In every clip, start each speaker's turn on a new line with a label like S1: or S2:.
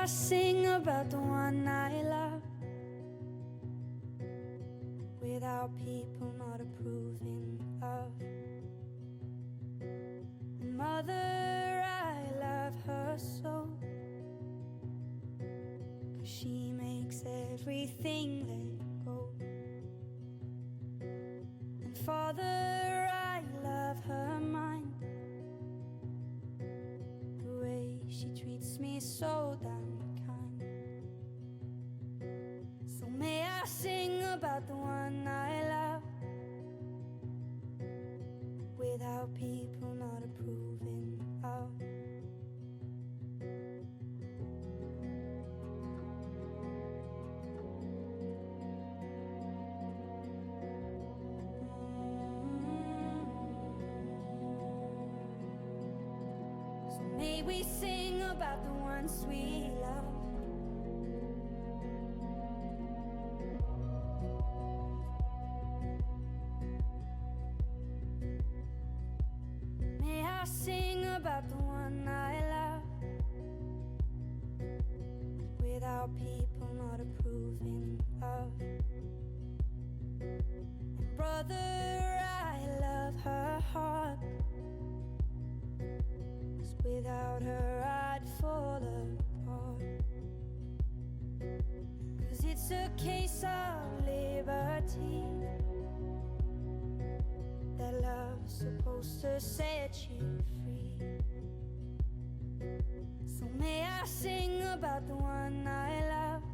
S1: I sing about the one I love without people not approving of? And mother, I love her so, 'cause she makes everything let go. And father, I love her mind, the way she treats me so damn kind. So may I sing about the one I love without people not approving of? So may we sing about the ones we love. May I sing about the one I love without people not approving of? And brother, I love her heart, 'cause without her I'd fall apart. 'Cause it's a case of liberty, that love's supposed to set you free. So may I sing about the one I love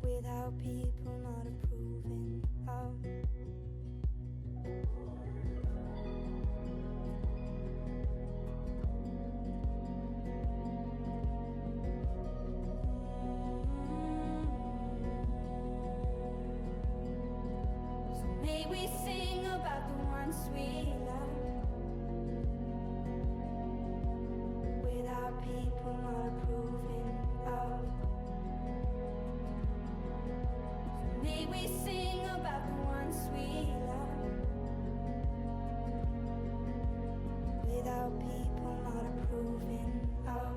S1: without people not approving of? So may we sing about the ones we love without people not approving of? So may we sing about the ones we love without people not approving of?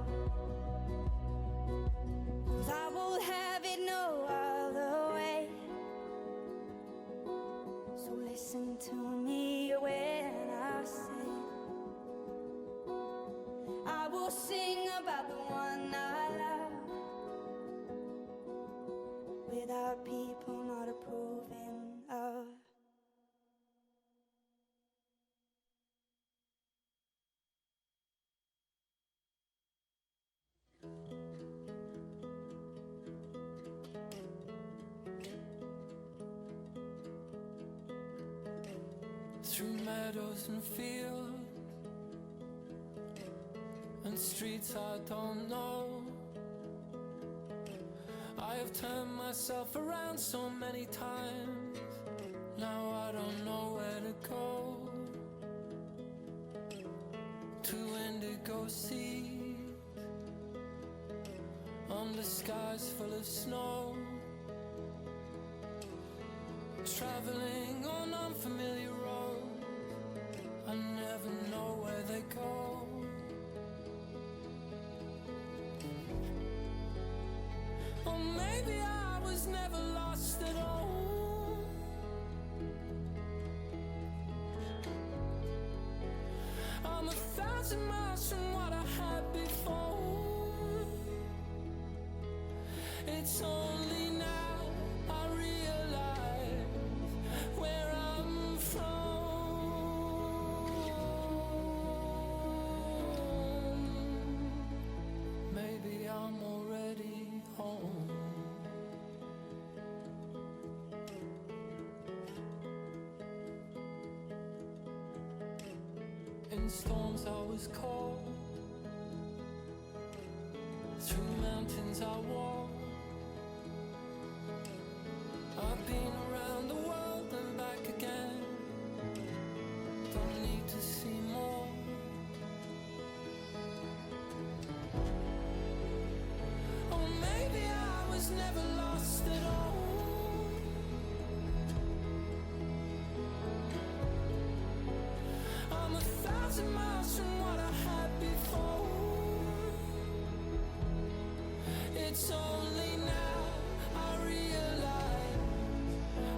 S1: 'Cause I will have it no other way. So listen to me when I say I will sing about the one I love without people not approving of.
S2: Through meadows and fields and streets I don't know, I have turned myself around so many times. Now I don't know where to go. To indigo seas under skies full of snow, traveling on unfamiliar roads, I never know where they go. Or maybe I was never lost at all. I'm 1,000 miles from what I had before. It's only now I realize where I'm from. Maybe I'm already home. In storms I was cold, through mountains I walked. I've been around the world and back again. Don't need to see more. Or maybe I was never lost at all. I'm 1,000 miles from what I had before. It's only now I realize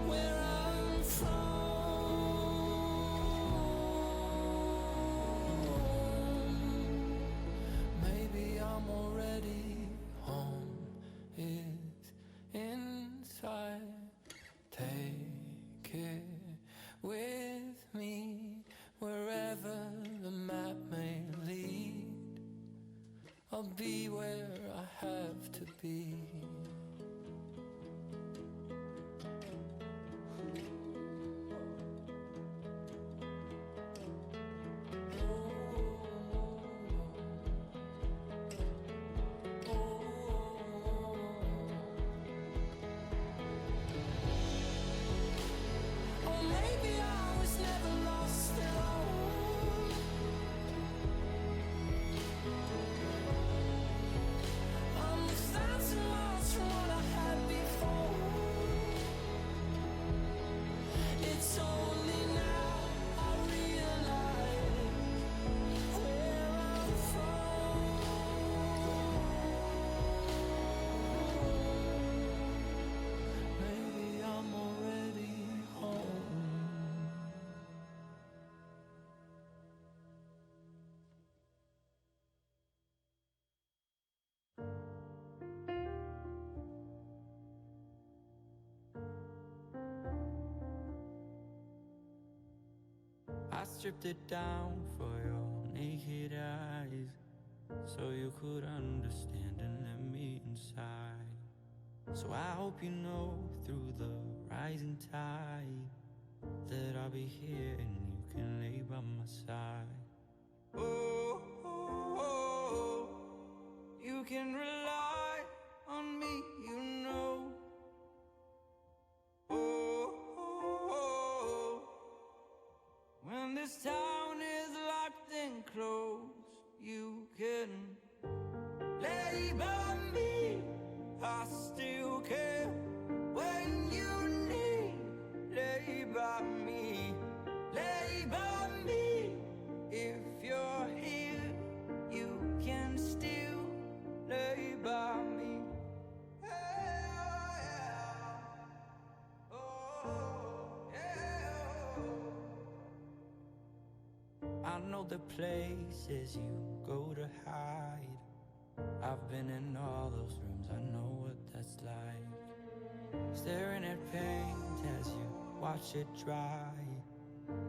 S2: where I'm from. Maybe I'm already home. It's inside. Take it with me wherever the map may lead. I'll be where I have to be. Or maybe I was never lost at all. Understand so much from what I had before. It's only now I realize where I'm from. Maybe I'm already home. I stripped it down for your naked eyes, so you could understand and let me inside. So I hope you know through the rising tide that I'll be here and you can lay by my side. Oh, oh, oh, you can rely on me, you know. Oh, oh, oh, when this town is locked and closed, you can lay by me. I still care when you need. Lay by me, lay by me. If you're here, you can still lay by me. I know the places you go to hide. I've been in all those rooms, I know what that's like. Staring at paint as you watch it dry.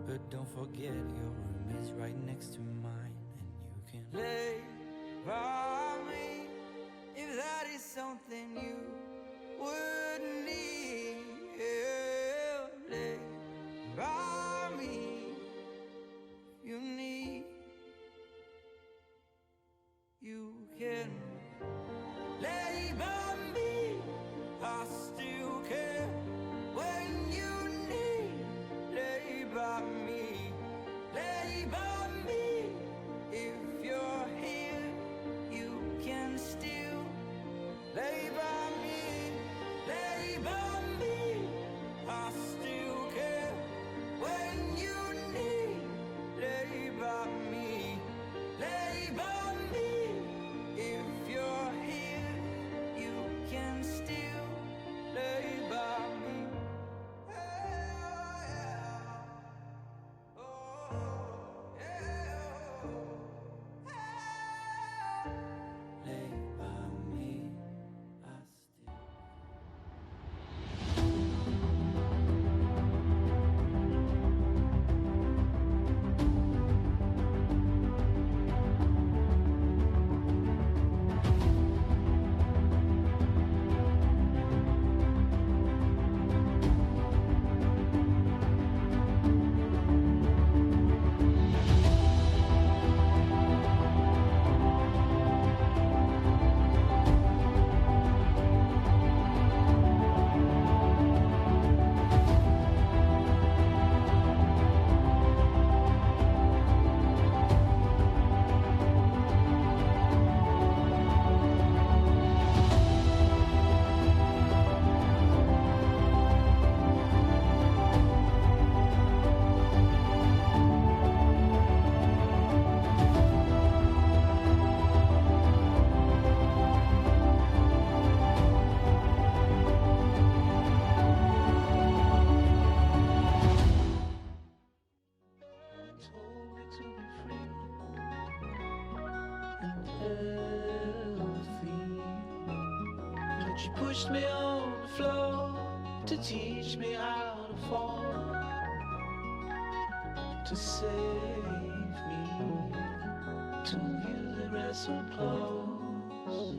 S2: But don't forget your room is right next to mine, and you can lay by me if that is something you would need. Yeah, lay by me if you need. You can lay by me. I still care when you need. Lay by me, lay by me. If you're here, you can still lay by me, lay by me. I still care when you need. Lay by me, lay by me. If
S3: healthy. But she pushed me on the floor to teach me how to fall, to save me, to view the rest so close,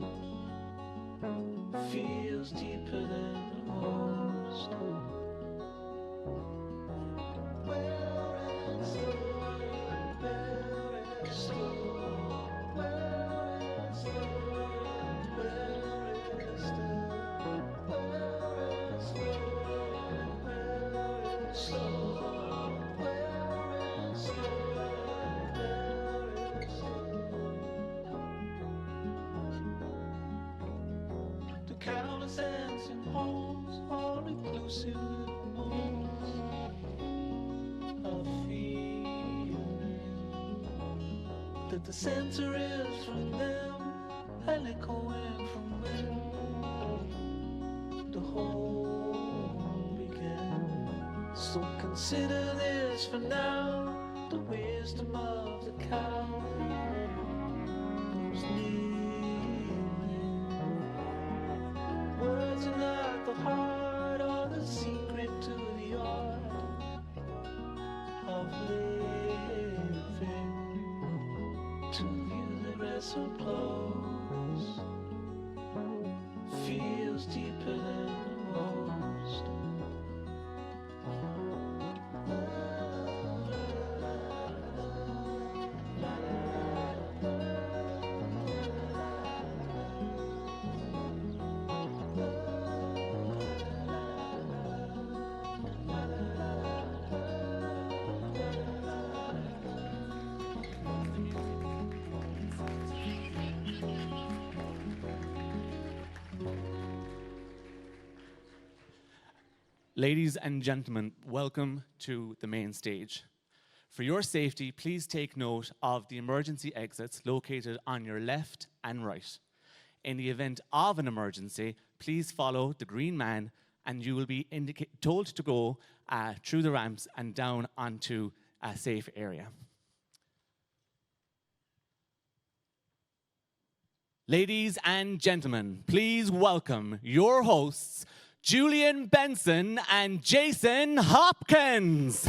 S3: feels deeper than the most. The countless ants and holes, all inclusive moles of feeling that the center is from them, and echoing from when the whole began. So consider this for now, the wisdom of the cow who's kneeling. Words are not the heart or the secret to the art of living. To view the rest so close feels deeper than the most.
S4: Ladies and gentlemen, welcome to the main stage. For your safety, please take note of the emergency exits located on your left and right. In the event of an emergency, please follow the green man and you will be told to go through the ramps and down onto a safe area. Ladies and gentlemen, please welcome your hosts, Julian Benson and Jason Hopkins.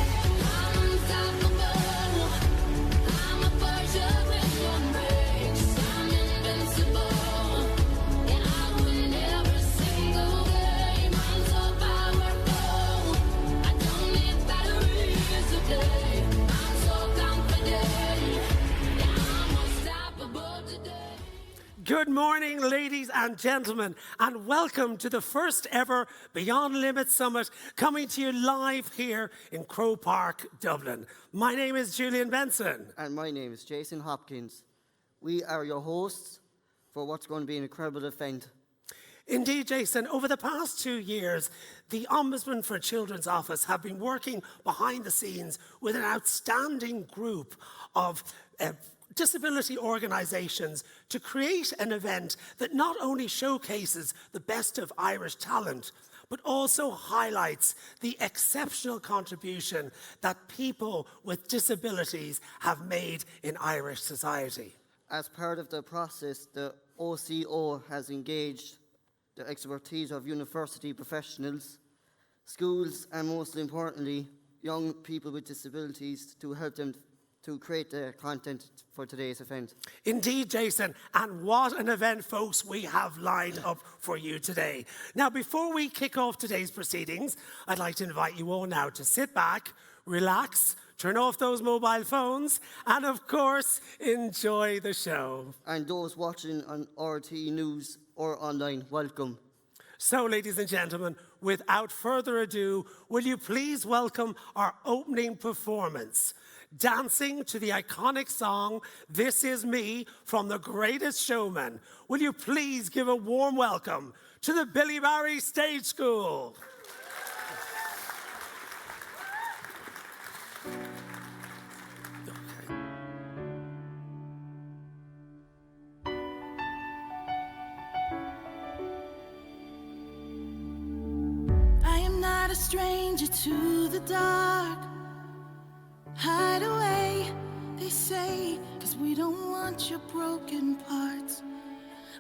S5: Good morning, ladies and gentlemen, and welcome to the first ever Beyond Limits Summit, coming to you live here in Croke Park, Dublin. My name is Julian Benson.
S6: And my name is Jason Hopkins. We are your hosts for what's going to be an incredible event.
S5: Indeed, Jason, over the past 2 years, the Ombudsman for Children's Office have been working behind the scenes with an outstanding group of disability organisations to create an event that not only showcases the best of Irish talent, but also highlights the exceptional contribution that people with disabilities have made in Irish society.
S6: As part of the process, the OCO has engaged the expertise of university professionals, schools, and most importantly, young people with disabilities to help them to create the content for today's event.
S5: Indeed, Jason, and what an event, folks, we have lined up for you today. Now, before we kick off today's proceedings, I'd like to invite you all now to sit back, relax, turn off those mobile phones, and of course, enjoy the show.
S6: And those watching on RT News or online, welcome.
S5: So, ladies and gentlemen, without further ado, will you please welcome our opening performance? Dancing to the iconic song, This Is Me, from The Greatest Showman. Will you please give a warm welcome to the Billy Barry Stage School.
S7: I am not a stranger to the dark. Hide away, they say, 'cause we don't want your broken part.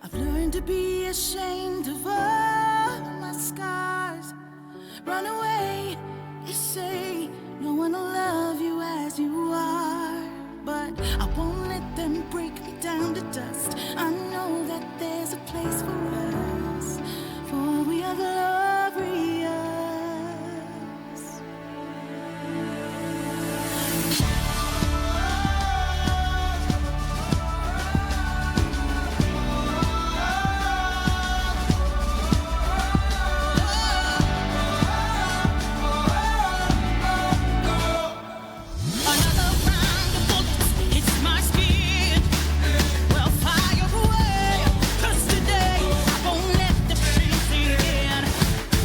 S7: I've learned to be ashamed of all my scars. Run away, they say, no one will love you as you are. But I won't let them break me down to dust. I know that there's a place for us, for we are glorious. Another round of bullets hits my skin. Well, fire away, 'cause today I won't let the pain sink in.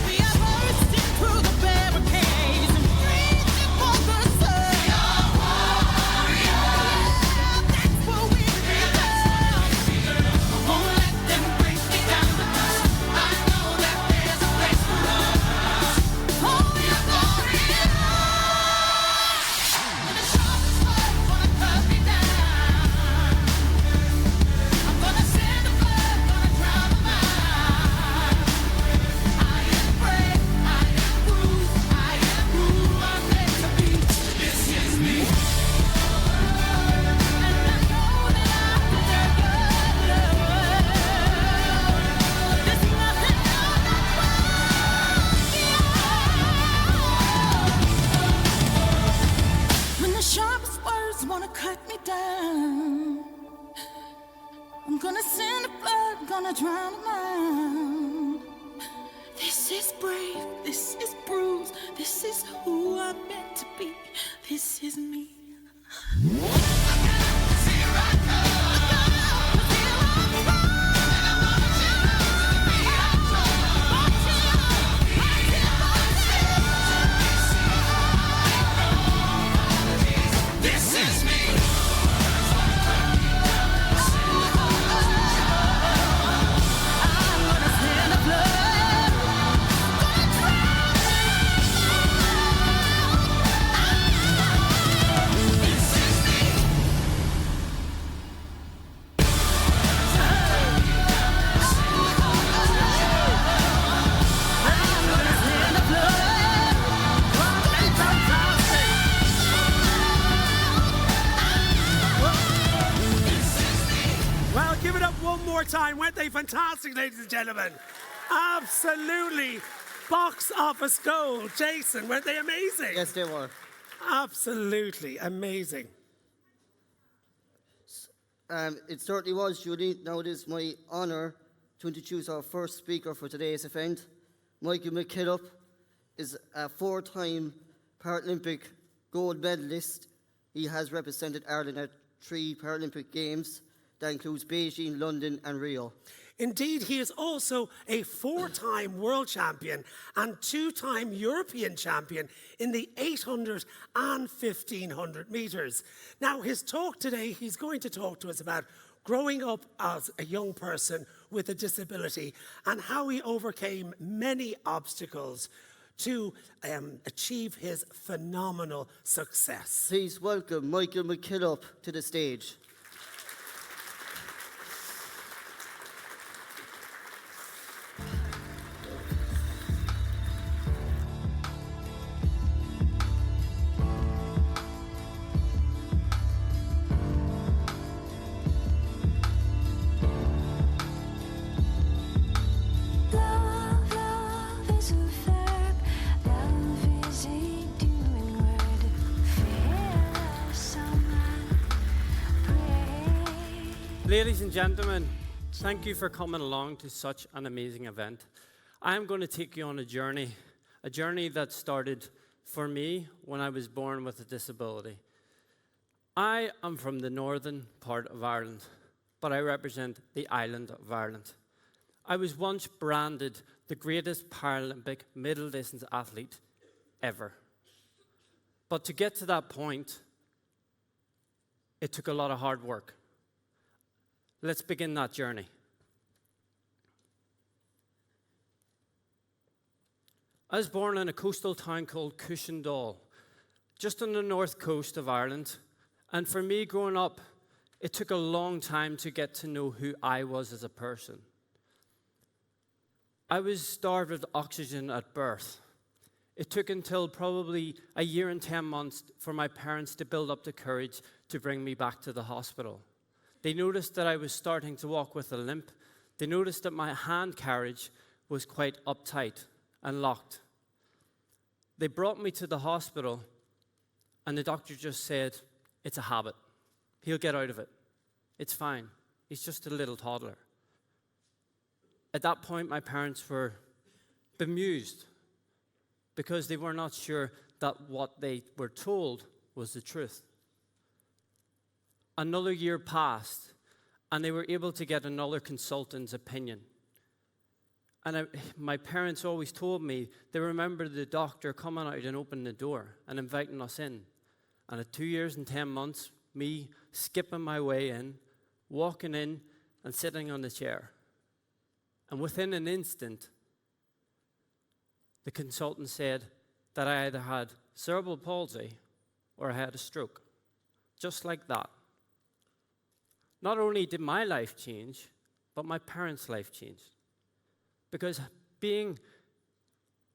S7: We are bursting through the barricades and reaching for the sun. Yeah, that's what we become. I won't let them break me down to dust. I know that there's a place for us. Oh, we are glorious. When the sharpest words wanna cut me down, I'm gonna send the blood, gonna drown the mind. I am brave, I am bruised, I am who I'm meant to be. This is me. And I know that I deserve your love. There's nothing on the When the sharpest words wanna cut me down, I'm gonna send the blood, gonna drown the mind. This is brave, this is bruised, this is who I'm meant to be. This is me. This is me. I'm gonna send the blood. This is me. I'm gonna send the blood.
S5: Well, give it up one more time. Weren't they fantastic, ladies and gentlemen? Absolutely. Box office gold. Jason, weren't they amazing?
S6: Yes, they were.
S5: Absolutely amazing.
S6: It certainly was, Julie. Now it is my honour to introduce our first speaker for today's event. Michael McKillop is a four-time Paralympic gold medalist. He has represented Ireland at 3 Paralympic Games. That includes Beijing, London and Rio.
S5: Indeed, he is also a 4-time world champion and 2-time European champion in the 800 and 1500 metres. Now, his talk today, he's going to talk to us about growing up as a young person with a disability and how he overcame many obstacles to achieve his phenomenal success.
S6: Please welcome Michael McKillop to the stage.
S1: Love is a verb. Love is a doing word. Feel someone pray.
S8: Ladies and gentlemen, thank you for coming along to such an amazing event. I'm going to take you on a journey that started for me when I was born with a disability. I am from the northern part of Ireland, but I represent the island of Ireland. I was once branded the greatest Paralympic middle distance athlete ever. But to get to that point, it took a lot of hard work. Let's begin that journey. I was born in a coastal town called Cushendall, just on the north coast of Ireland. And for me, growing up, it took a long time to get to know who I was as a person. I was starved of oxygen at birth. It took until probably a year and 10 months for my parents to build up the courage to bring me back to the hospital. They noticed that I was starting to walk with a limp. They noticed that my hand carriage was quite uptight and locked. They brought me to the hospital, and the doctor just said, "It's a habit. He'll get out of it. It's fine. He's just a little toddler." At that point, my parents were bemused because they were not sure that what they were told was the truth. Another year passed, and they were able to get another consultant's opinion. And my parents always told me they remember the doctor coming out and opening the door and inviting us in. And at 2 years and 10 months, me skipping my way in, walking in and sitting on the chair. And within an instant, the consultant said that I either had cerebral palsy or I had a stroke. Just like that. Not only did my life change, but my parents' life changed. Because being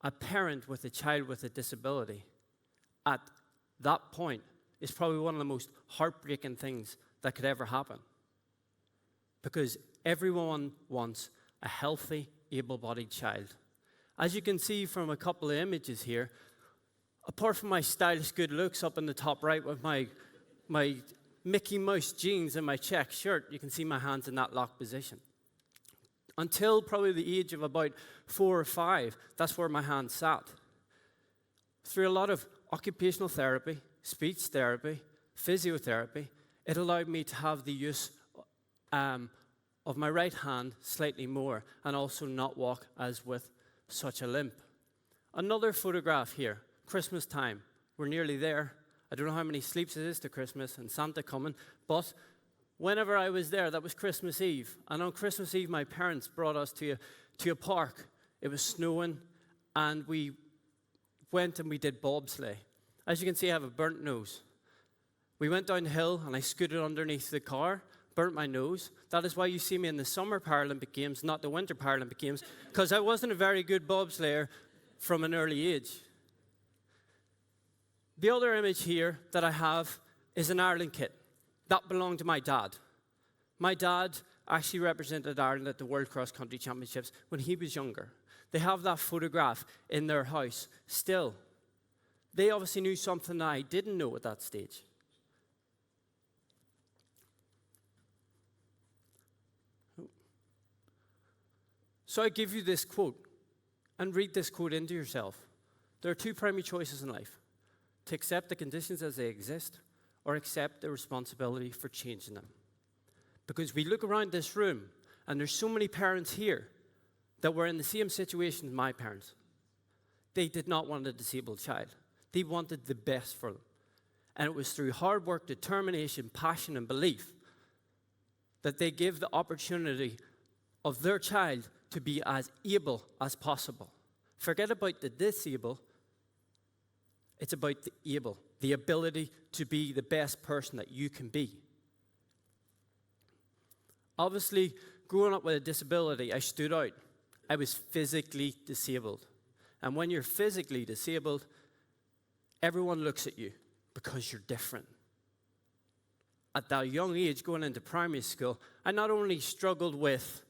S8: a parent with a child with a disability at that point is probably one of the most heartbreaking things that could ever happen. Because everyone wants a healthy, able-bodied child. As you can see from a couple of images here, apart from my stylish good looks up in the top right with my Mickey Mouse jeans and my check shirt, you can see my hands in that locked position. Until probably the age of about 4 or 5, that's where my hands sat. Through a lot of occupational therapy, speech therapy, physiotherapy, it allowed me to have the use of my right hand slightly more and also not walk as with such a limp. Another photograph here, Christmas time. We're nearly there. I don't know how many sleeps it is to Christmas and Santa coming, but whenever I was there, that was Christmas Eve. And on Christmas Eve, my parents brought us to a park. It was snowing, and we went and we did bobsleigh. As you can see, I have a burnt nose. We went down the hill, and I scooted underneath the car, burnt my nose. That is why you see me in the summer Paralympic Games, not the winter Paralympic Games, because I wasn't a very good bobslayer from an early age. The other image here that I have is an Ireland kit. That belonged to my dad. My dad actually represented Ireland at the World Cross Country Championships when he was younger. They have that photograph in their house still. They obviously knew something that I didn't know at that stage. So I give you this quote, and read this quote into yourself. There are two primary choices in life: to accept the conditions as they exist, or accept the responsibility for changing them. Because we look around this room, and there's so many parents here that were in the same situation as my parents. They did not want a disabled child. They wanted the best for them. And it was through hard work, determination, passion, and belief that they gave the opportunity of their child to be as able as possible. Forget about the disabled. It's about the able, the ability to be the best person that you can be. Obviously, growing up with a disability, I stood out. I was physically disabled. And when you're physically disabled, everyone looks at you because you're different. At that young age, going into primary school, I not only struggled with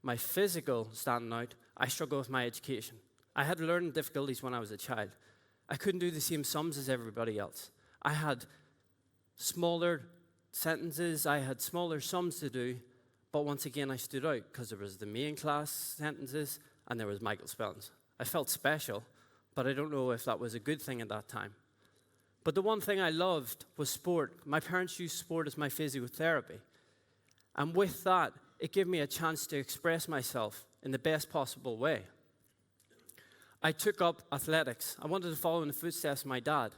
S8: my physical standing out, I struggled with my education. I had learning difficulties when I was a child. I couldn't do the same sums as everybody else. I had smaller sentences, I had smaller sums to do, but once again I stood out because there was the main class sentences and there was Michael Spellings. I felt special, but I don't know if that was a good thing at that time. But the one thing I loved was sport. My parents used sport as my physiotherapy. And with that, it gave me a chance to express myself in the best possible way. I took up athletics. I wanted to follow in the footsteps of my dad.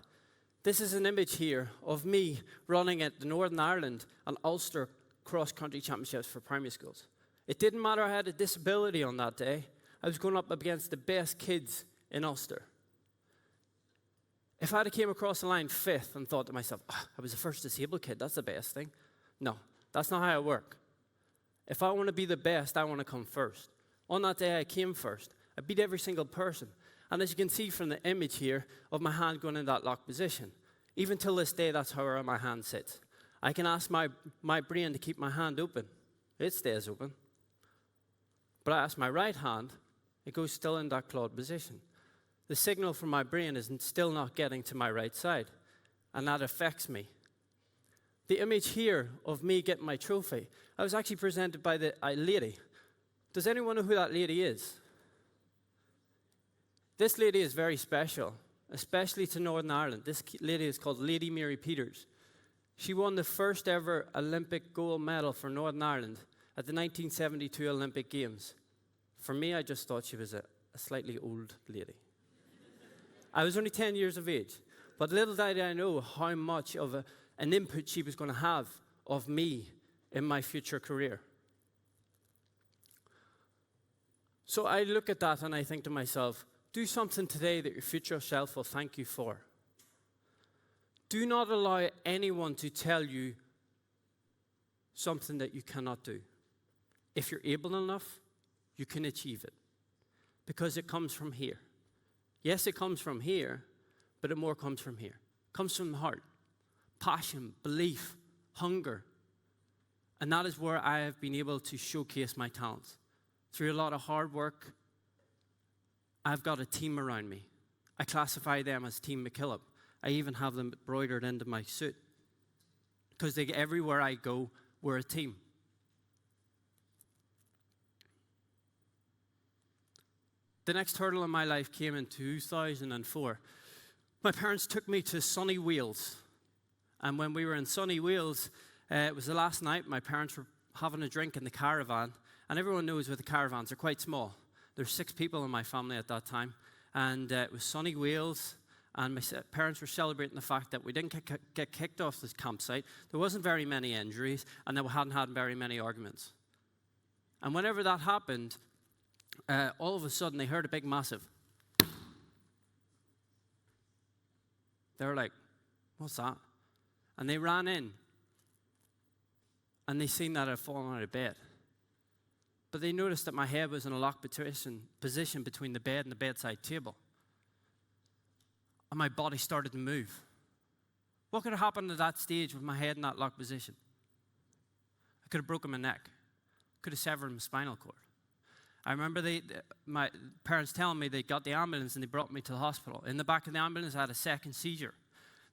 S8: This is an image here of me running at the Northern Ireland and Ulster cross-country championships for primary schools. It didn't matter I had a disability on that day. I was going up against the best kids in Ulster. If I had came across the line 5th and thought to myself, I was the first disabled kid, that's the best thing. No, that's not how I work. If I want to be the best, I want to come first. On that day, I came first. I beat every single person. And as you can see from the image here of my hand going in that locked position, even till this day, that's how my hand sits. I can ask my brain to keep my hand open. It stays open. But I ask my right hand, it goes still in that clawed position. The signal from my brain is still not getting to my right side, and that affects me. The image here of me getting my trophy, I was actually presented by a lady. Does anyone know who that lady is? This lady is very special, especially to Northern Ireland. This lady is called Lady Mary Peters. She won the first ever Olympic gold medal for Northern Ireland at the 1972 Olympic Games. For me, I just thought she was a slightly old lady. I was only 10 years of age, but little did I know how much of an input she was going to have of me in my future career. So I look at that and I think to myself, do something today that your future self will thank you for. Do not allow anyone to tell you something that you cannot do. If you're able enough, you can achieve it, because it comes from here. Yes, it comes from here, but it more comes from here. It comes from the heart. Passion, belief, hunger. And that is where I have been able to showcase my talents. Through a lot of hard work, I've got a team around me. I classify them as Team McKillop. I even have them embroidered into my suit, because everywhere I go, we're a team. The next hurdle in my life came in 2004. My parents took me to sunny Wales. And when we were in sunny Wales, it was the last night. My parents were having a drink in the caravan. And everyone knows with the caravans, they're quite small. There's 6 people in my family at that time. And it was sunny Wales. And my parents were celebrating the fact that we didn't get kicked off this campsite. There wasn't very many injuries. And that we hadn't had very many arguments. And whenever that happened, all of a sudden, they heard a big, massive. They were like, what's that? And they ran in. And they seen that I'd fallen out of bed. But they noticed that my head was in a locked position between the bed and the bedside table. And my body started to move. What could have happened at that stage with my head in that locked position? I could have broken my neck. Could have severed my spinal cord. I remember my parents telling me they got the ambulance and they brought me to the hospital. In the back of the ambulance, I had a second seizure.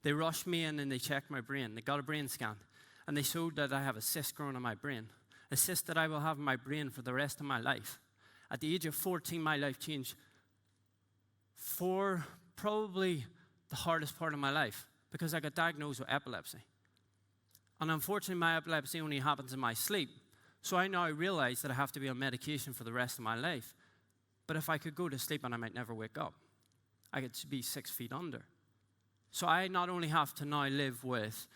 S8: They rushed me in and they checked my brain. They got a brain scan. And they showed that I have a cyst growing in my brain. A cyst that I will have in my brain for the rest of my life. At the age of 14, my life changed for probably the hardest part of my life, because I got diagnosed with epilepsy. And unfortunately, my epilepsy only happens in my sleep. So I now realize that I have to be on medication for the rest of my life. But if I could go to sleep and I might never wake up, I could be 6 feet under. So I not only have to now live with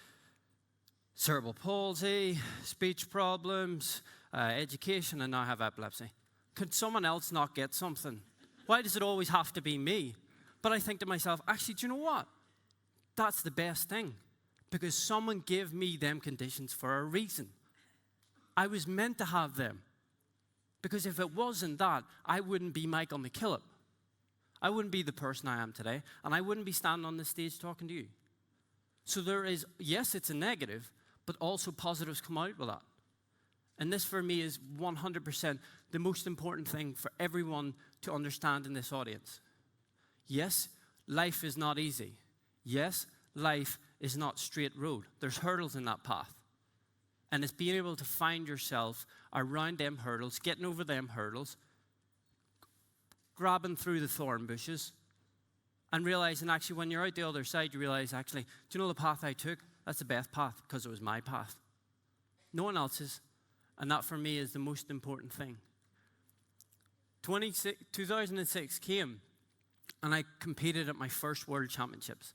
S8: cerebral palsy, speech problems, education, and now have epilepsy. Could someone else not get something? Why does it always have to be me? But I think to myself, actually, do you know what? That's the best thing. Because someone gave me them conditions for a reason. I was meant to have them. Because if it wasn't that, I wouldn't be Michael McKillop. I wouldn't be the person I am today, and I wouldn't be standing on this stage talking to you. So there is, yes, it's a negative, but also positives come out with that. And this for me is 100% the most important thing for everyone to understand in this audience. Yes, life is not easy. Yes, life is not straight road. There's hurdles in that path. And it's being able to find yourself around them hurdles, getting over them hurdles, grabbing through the thorn bushes, and realizing actually when you're out the other side, you realize actually, do you know the path I took? That's the best path because it was my path. No one else's. And that for me is the most important thing. 2006 came and I competed at my first World Championships.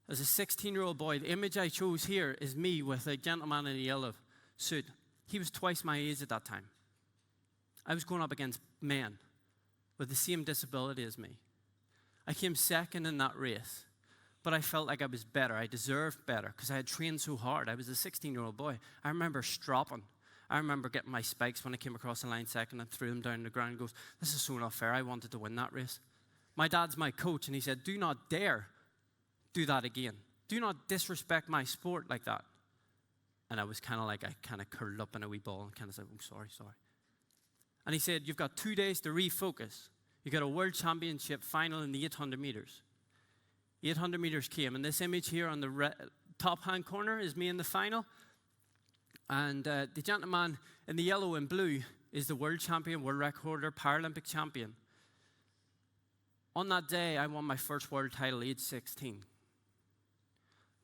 S8: As a 16-year-old boy, the image I chose here is me with a gentleman in a yellow suit. He was twice my age at that time. I was going up against men with the same disability as me. I came second in that race. but I felt like I was better. I deserved better because I had trained so hard. I was a 16-year-old boy. I remember stropping. I remember getting my spikes when I came across the line second and threw them down on the ground and goes, this is so not fair. I wanted to win that race. My dad's my coach, and he said, do not dare do that again. Do not disrespect my sport like that. And I was kind of like, I kind of curled up in a wee ball and kind of said, oh, sorry. And he said, you've got 2 days to refocus. You got a world championship final in the 800 meters. 800 meters came, and this image here on the top hand corner is me in the final. And the gentleman in the yellow and blue is the world champion, world recorder, Paralympic champion. On that day, I won my first world title, age 16.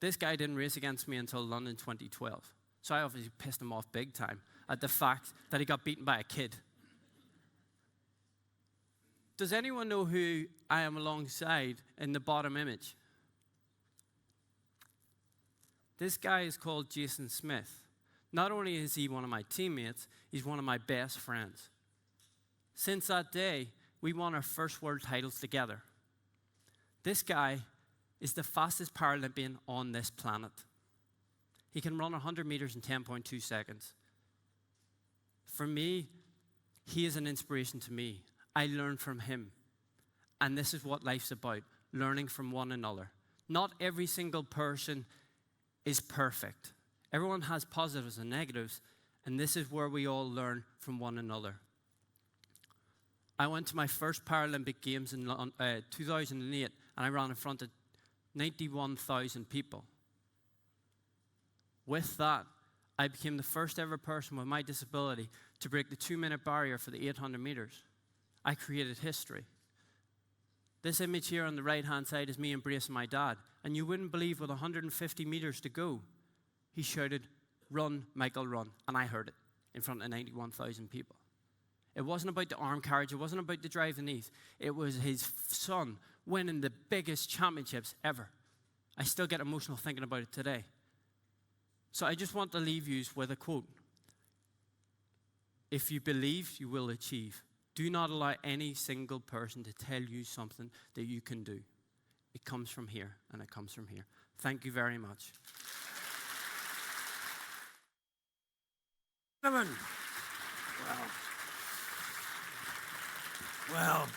S8: This guy didn't race against me until London 2012. So I obviously pissed him off big time at the fact that he got beaten by a kid. Does anyone know who I am alongside in the bottom image? This guy is called Jason Smith. Not only is he one of my teammates, he's one of my best friends. Since that day, we won our first world titles together. This guy is the fastest Paralympian on this planet. He can run 100 meters in 10.2 seconds. For me, he is an inspiration to me. I learn from him. And this is what life's about, learning from one another. Not every single person is perfect. Everyone has positives and negatives, and this is where we all learn from one another. I went to my first Paralympic Games in 2008, and I ran in front of 91,000 people. With that, I became the first ever person with my disability to break the 2-minute barrier for the 800 meters. I created history. This image here on the right-hand side is me embracing my dad, and you wouldn't believe with 150 meters to go, he shouted, "Run, Michael, run," and I heard it in front of 91,000 people. It wasn't about the arm carriage, it wasn't about the drive the knees. It was his son winning the biggest championships ever. I still get emotional thinking about it today. So I just want to leave you with a quote. If you believe, you will achieve. Do not allow any single person to tell you something that you can do. It comes from here, and it comes from here. Thank you very much.
S5: Gentlemen, well,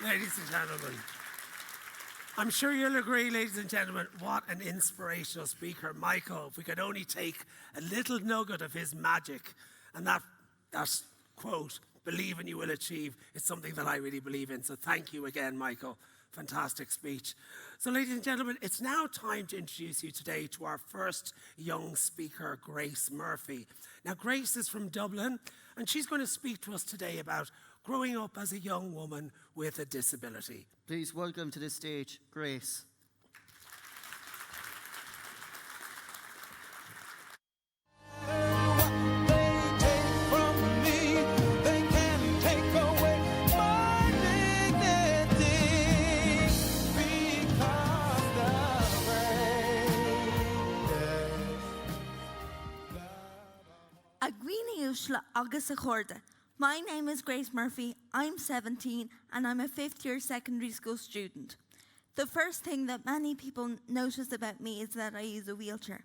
S5: ladies and gentlemen, I'm sure you'll agree, ladies and gentlemen, what an inspirational speaker. Michael, if we could only take a little nugget of his magic, and that quote, believe and you will achieve, it's something that I really believe in. So thank you again, Michael. Fantastic speech. So ladies and gentlemen, it's now time to introduce you today to our first young speaker, Grace Murphy. Now, Grace is from Dublin, and she's going to speak to us today about growing up as a young woman with a disability.
S6: Please welcome to the stage, Grace.
S7: Agus a chorda. My name is Grace Murphy. I'm 17 and I'm a 5th-year secondary school student. The first thing that many people notice about me is that I use a wheelchair.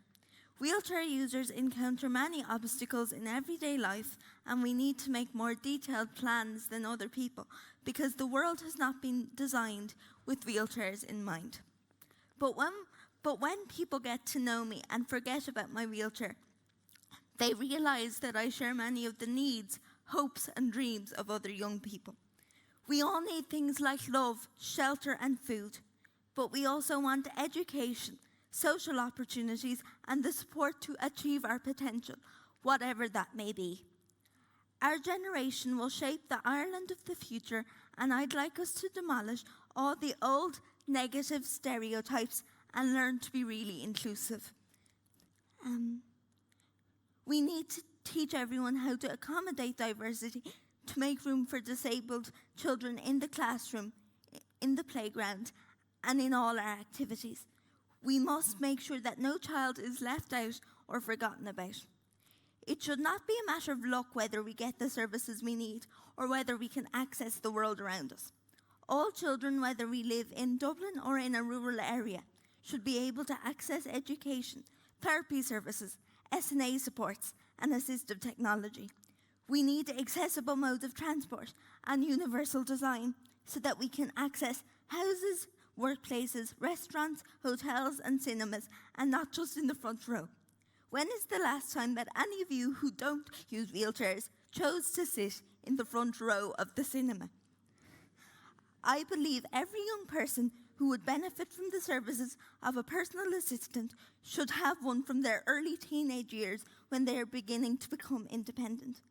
S7: Wheelchair users encounter many obstacles in everyday life, and we need to make more detailed plans than other people because the world has not been designed with wheelchairs in mind. But when people get to know me and forget about my wheelchair, they realize that I share many of the needs, hopes, and dreams of other young people. We all need things like love, shelter, and food, but we also want education, social opportunities, and the support to achieve our potential, whatever that may be. Our generation will shape the Ireland of the future, and I'd like us to demolish all the old negative stereotypes and learn to be really inclusive. We need to teach everyone how to accommodate diversity to make room for disabled children in the classroom, in the playground, and in all our activities. We must make sure that no child is left out or forgotten about. It should not be a matter of luck whether we get the services we need or whether we can access the world around us. All children, whether we live in Dublin or in a rural area, should be able to access education, therapy services, SNA supports, and assistive technology. We need accessible modes of transport and universal design so that we can access houses, workplaces, restaurants, hotels, and cinemas, and not just in the front row. When is the last time that any of you who don't use wheelchairs chose to sit in the front row of the cinema? I believe every young person who would benefit from the services of a personal assistant should have one from their early teenage years when they are beginning to become independent.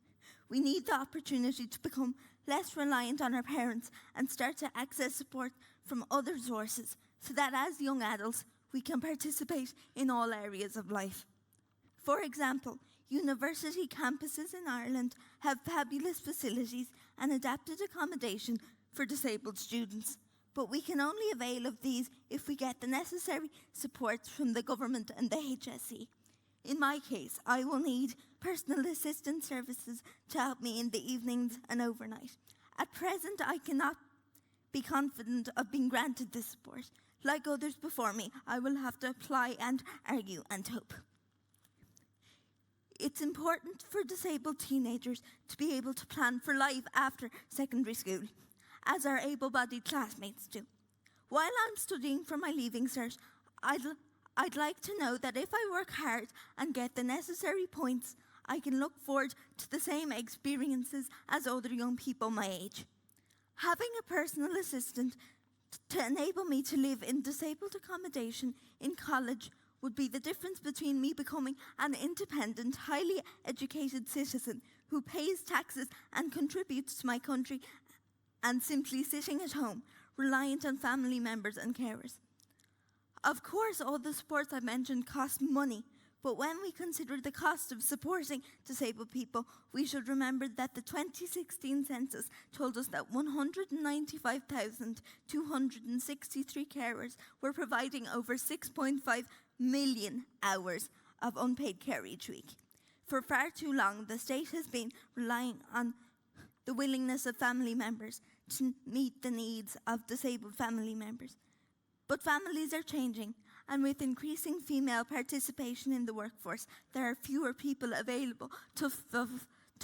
S7: We need the opportunity to become less reliant on our parents and start to access support from other sources so that as young adults we can participate in all areas of life. For example, university campuses in Ireland have fabulous facilities and adapted accommodation for disabled students, but we can only avail of these if we get the necessary supports from the government and the HSE. In my case, I will need personal assistant services to help me in the evenings and overnight. At present, I cannot be confident of being granted this support. Like others before me, I will have to apply and argue and hope. It's important for disabled teenagers to be able to plan for life after secondary school, as our able-bodied classmates do. While I'm studying for my Leaving Cert, I'd like to know that if I work hard and get the necessary points, I can look forward to the same experiences as other young people my age. Having a personal assistant to enable me to live in disabled accommodation in college would be the difference between me becoming an independent, highly educated citizen who pays taxes and contributes to my country and simply sitting at home, reliant on family members and carers. Of course, all the supports I mentioned cost money, but when we consider the cost of supporting disabled people, we should remember that the 2016 census told us that 195,263 carers were providing over 6.5 million hours of unpaid care each week. For far too long, the state has been relying on the willingness of family members to meet the needs of disabled family members. But families are changing, and with increasing female participation in the workforce, there are fewer people available to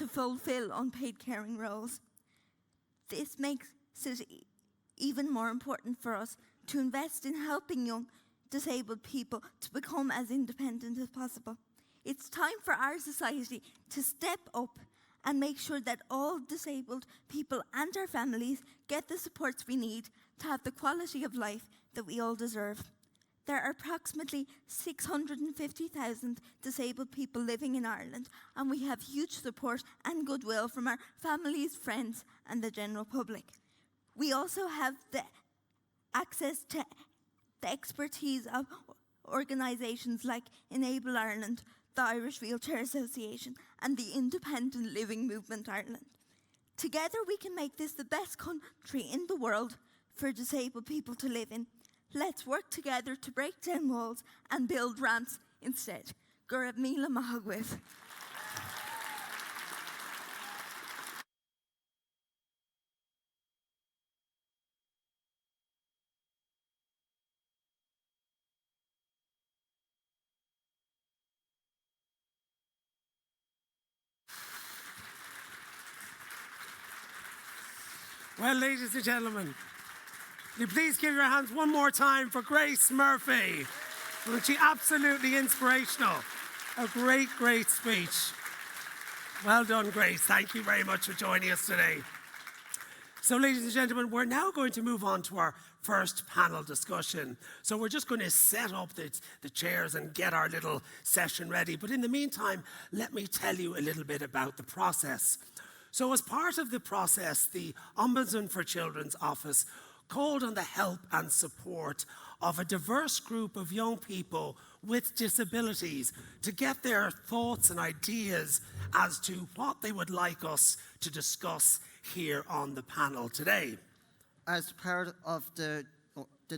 S7: fulfill unpaid caring roles. This makes it even more important for us to invest in helping young disabled people to become as independent as possible. It's time for our society to step up and make sure that all disabled people and our families get the supports we need to have the quality of life that we all deserve. There are approximately 650,000 disabled people living in Ireland, and we have huge support and goodwill from our families, friends, and the general public. We also have the access to the expertise of organisations like Enable Ireland, the Irish Wheelchair Association, and the Independent Living Movement Ireland. Together we can make this the best country in the world for disabled people to live in. Let's work together to break down walls and build ramps instead. Gurab Mila Mahagwith.
S5: Well, ladies and gentlemen, will you please give your hands one more time for Grace Murphy? Wasn't she absolutely inspirational? A great, great speech. Well done, Grace. Thank you very much for joining us today. So, ladies and gentlemen, we're now going to move on to our first panel discussion. So we're just going to set up the chairs and get our little session ready. But in the meantime, let me tell you a little bit about the process. So as part of the process, the Ombudsman for Children's Office called on the help and support of a diverse group of young people with disabilities to get their thoughts and ideas as to what they would like us to discuss here on the panel today.
S6: As part of the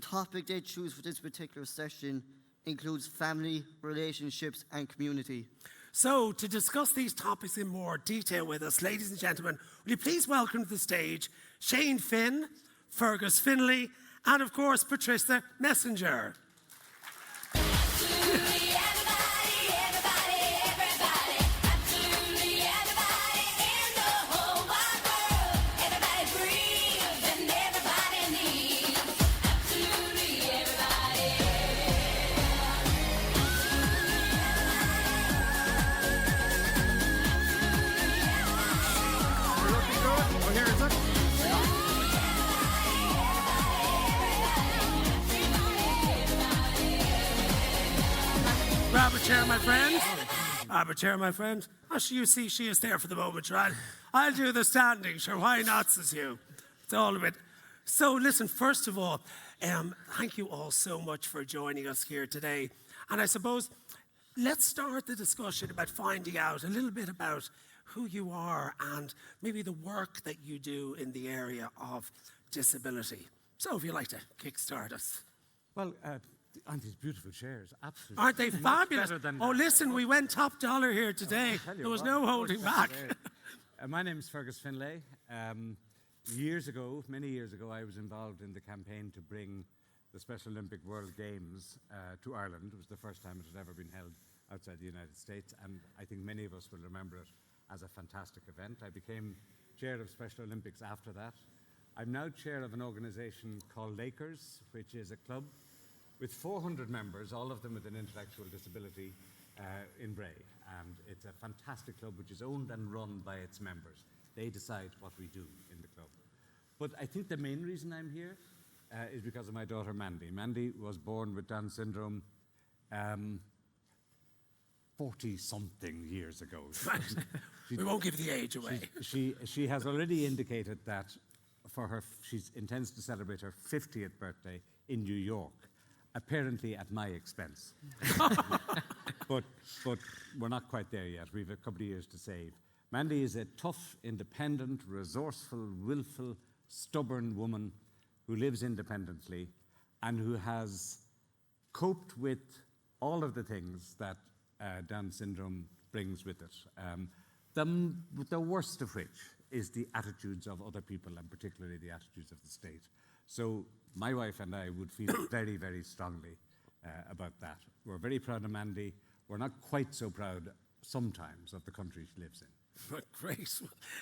S6: topic they choose for this particular session includes family, relationships, and community.
S5: So, to discuss these topics in more detail with us, ladies and gentlemen, will you please welcome to the stage Shane Finn, Fergus Finlay, and of course, Patricia Messenger. chair, my friend. Arbor chair, my friend. Oh, you see, she is there for the moment, right? I'll do the standing, sure, why not, says you. It's all a bit. So listen, first of all, thank you all so much for joining us here today. And I suppose, let's start the discussion about finding out a little bit about who you are and maybe the work that you do in the area of disability. So if you'd like to kickstart us.
S9: Well, aren't these beautiful chairs? Absolutely.
S5: Aren't they
S9: Much
S5: fabulous?
S9: better than-
S5: Oh, listen, we went top dollar here today.
S9: Tell you
S5: There was
S9: what,
S5: no holding back.
S9: My name is Fergus Finlay. Years ago, many years ago, I was involved in the campaign to bring the Special Olympic World Games to Ireland. It was the first time it had ever been held outside the United States, and I think many of us will remember it as a fantastic event. I became chair of Special Olympics after that. I'm now chair of an organization called Lakers, which is a club with 400 members, all of them with an intellectual disability in Bray. And it's a fantastic club which is owned and run by its members. They decide what we do in the club. But I think the main reason I'm here is because of my daughter Mandy. Mandy was born with Down syndrome 40-something years ago.
S5: We won't give the age away.
S9: She has already indicated that she intends to celebrate her 50th birthday in New York, apparently at my expense. but we're not quite there yet. We've a couple of years to save. Mandy is a tough, independent, resourceful, willful, stubborn woman who lives independently and who has coped with all of the things that Down syndrome brings with it. The worst of which is the attitudes of other people, and particularly the attitudes of the state. So my wife and I would feel very, very strongly about that. We're very proud of Mandy. We're not quite so proud sometimes of the country she lives in.
S5: Great.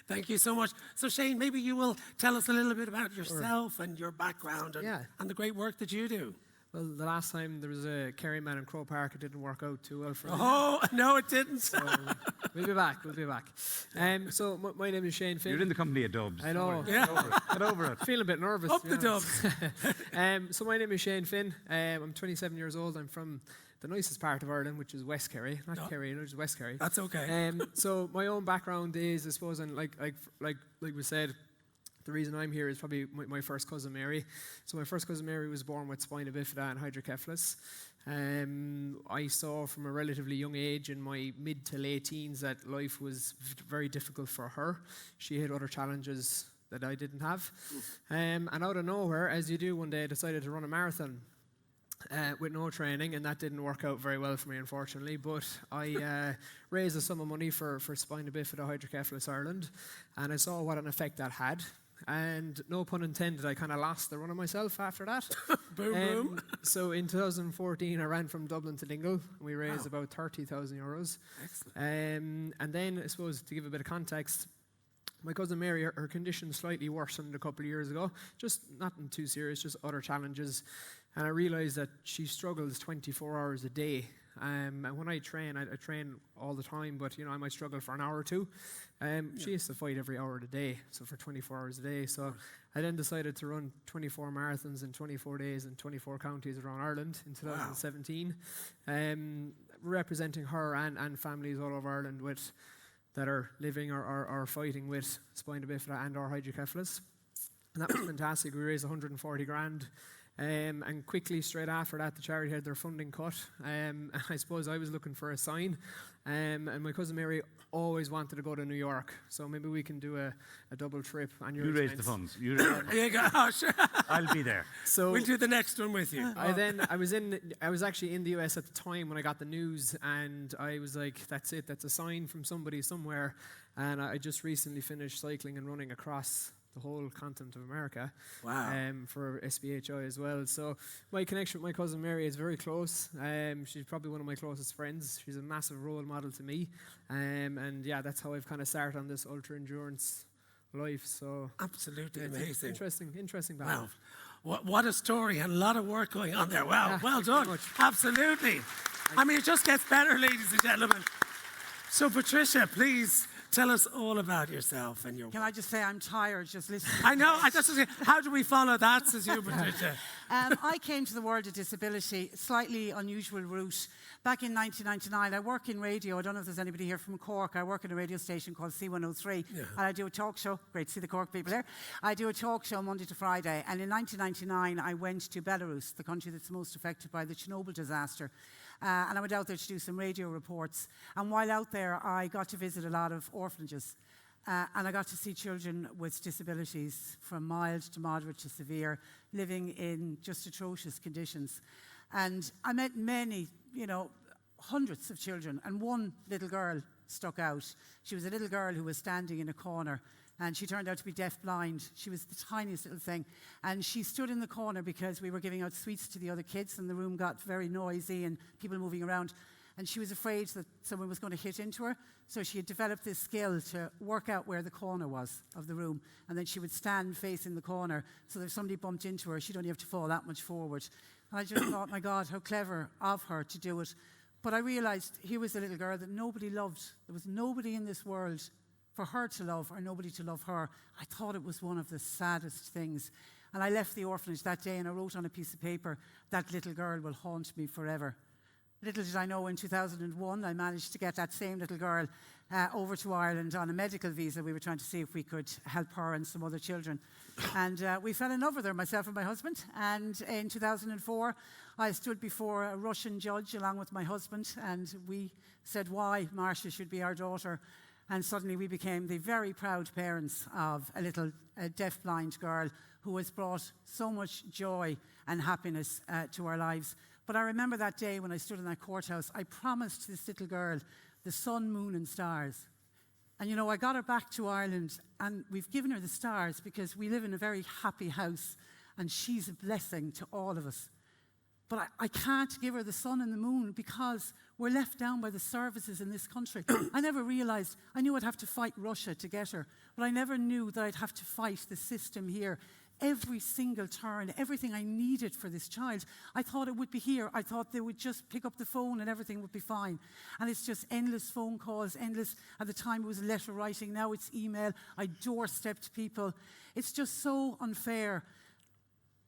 S5: Thank you so much. So Shane, maybe you will tell us a little bit about yourself and your background and the great work that you do.
S10: Well, the last time there was a Kerryman in Croke Park, it didn't work out too well for me.
S5: Oh, no, it didn't.
S10: So we'll be back. So my name is Shane Finn.
S9: You're in the company of Dubs.
S10: I know.
S5: Yeah.
S9: Get over it.
S10: Feeling a bit nervous.
S5: Up
S10: to
S5: the
S10: be honest.
S5: Dubs.
S10: So my name is Shane Finn. I'm 27 years old. I'm from the nicest part of Ireland, which is West Kerry. Not Kerry, just West Kerry.
S5: That's okay.
S10: So my own background is, I suppose, and like we said, the reason I'm here is probably my first cousin Mary. So my first cousin Mary was born with spina bifida and hydrocephalus. I saw from a relatively young age in my mid to late teens that life was very difficult for her. She had other challenges that I didn't have. And out of nowhere, as you do one day, I decided to run a marathon. With no training, and that didn't work out very well for me, unfortunately. But I raised a sum of money for Spina Bifida Hydrocephalus Ireland, and I saw what an effect that had. And no pun intended, I kind of lost the run of myself after that.
S5: Boom, boom.
S10: So in 2014, I ran from Dublin to Dingle. We raised about 30,000 euros.
S5: Excellent.
S10: And then, I suppose, to give a bit of context, my cousin Mary, her condition slightly worsened a couple of years ago. Just nothing too serious, just other challenges. And I realized that she struggles 24 hours a day. And when I train all the time, but I might struggle for an hour or two. She used to fight every hour of the day, so for 24 hours a day. So I then decided to run 24 marathons in 24 days in 24 counties around Ireland in 2017, representing her and families all over Ireland that are living or are fighting with spina bifida and or hydrocephalus. And that was fantastic. We raised 140 grand. And quickly, straight after that, the charity had their funding cut. And I suppose I was looking for a sign. And my cousin Mary always wanted to go to New York. So maybe we can do a double trip on your
S9: You raise
S10: expense.
S9: the funds. You raise the funds.
S5: There you go. Oh, sure.
S9: I'll be there.
S10: So
S5: We'll do the next one with you.
S10: I was actually in the US at the time when I got the news, and I was like, that's it, that's a sign from somebody somewhere. And I just recently finished cycling and running across the whole continent of America.
S5: Wow.
S10: For SBHI as well. So my connection with my cousin Mary is very close. She's probably one of my closest friends. She's a massive role model to me. And yeah, that's how I've kind of started on this ultra endurance life. So
S5: Absolutely
S10: it's
S5: amazing.
S10: interesting
S5: Wow.
S10: background.
S5: What a story and a lot of work going on there. Wow,
S10: Yeah,
S5: well
S10: thank you very
S5: done.
S10: much.
S5: Absolutely. I mean, it just gets better, ladies and gentlemen. So, Patricia, please Tell us all about yourself and your
S11: Can I just say I'm tired just listening?
S5: I know, I just say, how do we follow that, says you, Patricia?
S11: I came to the world of disability, slightly unusual route. Back in 1999, I work in radio. I don't know if there's anybody here from Cork. I work at a radio station called C103. And I do a talk show. Great to see the Cork people there. I do a talk show Monday to Friday. And in 1999, I went to Belarus, the country that's most affected by the Chernobyl disaster. And I went out there to do some radio reports. And while out there, I got to visit a lot of orphanages. And I got to see children with disabilities from mild to moderate to severe, living in just atrocious conditions. And I met many, hundreds of children, and one little girl stuck out. She was a little girl who was standing in a corner, and she turned out to be deaf-blind. She was the tiniest little thing. And she stood in the corner because we were giving out sweets to the other kids, and the room got very noisy and people moving around. And she was afraid that someone was going to hit into her. So she had developed this skill to work out where the corner was of the room. And then she would stand facing the corner so that if somebody bumped into her, she'd only have to fall that much forward. And I just thought, my God, how clever of her to do it. But I realized here was a little girl that nobody loved. There was nobody in this world for her to love or nobody to love her. I thought it was one of the saddest things. And I left the orphanage that day and I wrote on a piece of paper, that little girl will haunt me forever. Little did I know, in 2001, I managed to get that same little girl over to Ireland on a medical visa. We were trying to see if we could help her and some other children. And we fell in love with her, myself and my husband. And in 2004, I stood before a Russian judge along with my husband, and we said why Marcia should be our daughter. And suddenly we became the very proud parents of a little deaf-blind girl who has brought so much joy and happiness to our lives. But I remember that day when I stood in that courthouse, I promised this little girl the sun, moon and stars. And I got her back to Ireland, and we've given her the stars because we live in a very happy house and she's a blessing to all of us. But I can't give her the sun and the moon because we're left down by the services in this country. I never realized, I knew I'd have to fight Russia to get her, but I never knew that I'd have to fight the system here. Every single turn, everything I needed for this child, I thought it would be here. I thought they would just pick up the phone and everything would be fine. And it's just endless phone calls, endless. At the time it was letter writing, now it's email. I doorstepped people. It's just so unfair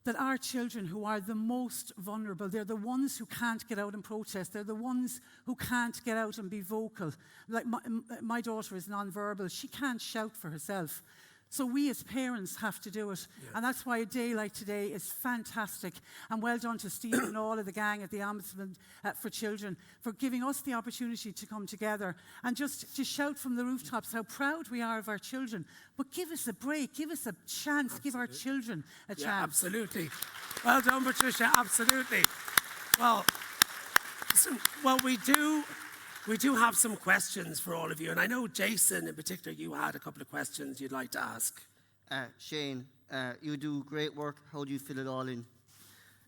S11: that our children who are the most vulnerable, they're the ones who can't get out and protest. They're the ones who can't get out and be vocal. Like my daughter is nonverbal. She can't shout for herself. So we as parents have to do it. Yeah. And that's why a day like today is fantastic. And well done to Steve and all of the gang at the Ombudsman for Children for giving us the opportunity to come together and just to shout from the rooftops how proud we are of our children. But give us a break, give us a chance, absolutely. Give our children a chance.
S5: Absolutely. Well done, Patricia, absolutely. Well, listen, we do have some questions for all of you, and I know, Jason, in particular, you had a couple of questions you'd like to ask.
S6: Shane, you do great work. How do you fit it all in?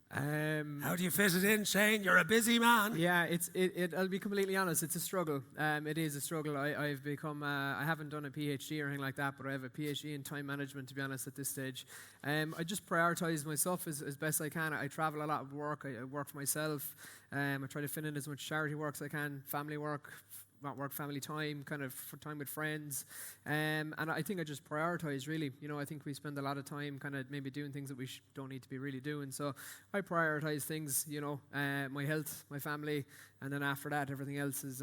S5: How do you fit it in, Shane? You're a busy man.
S10: Yeah, I'll be completely honest, it's a struggle. It is a struggle. I've become, I haven't done a PhD or anything like that, but I have a PhD in time management, to be honest, at this stage. I just prioritize myself as best I can. I travel a lot of work. I work for myself. I try to fit in as much charity work as I can, family work, not work, family time, kind of for time with friends. And I think I just prioritize, really. I think we spend a lot of time kind of maybe doing things that we don't need to be really doing. So I prioritize things, my health, my family, and then after that, everything else is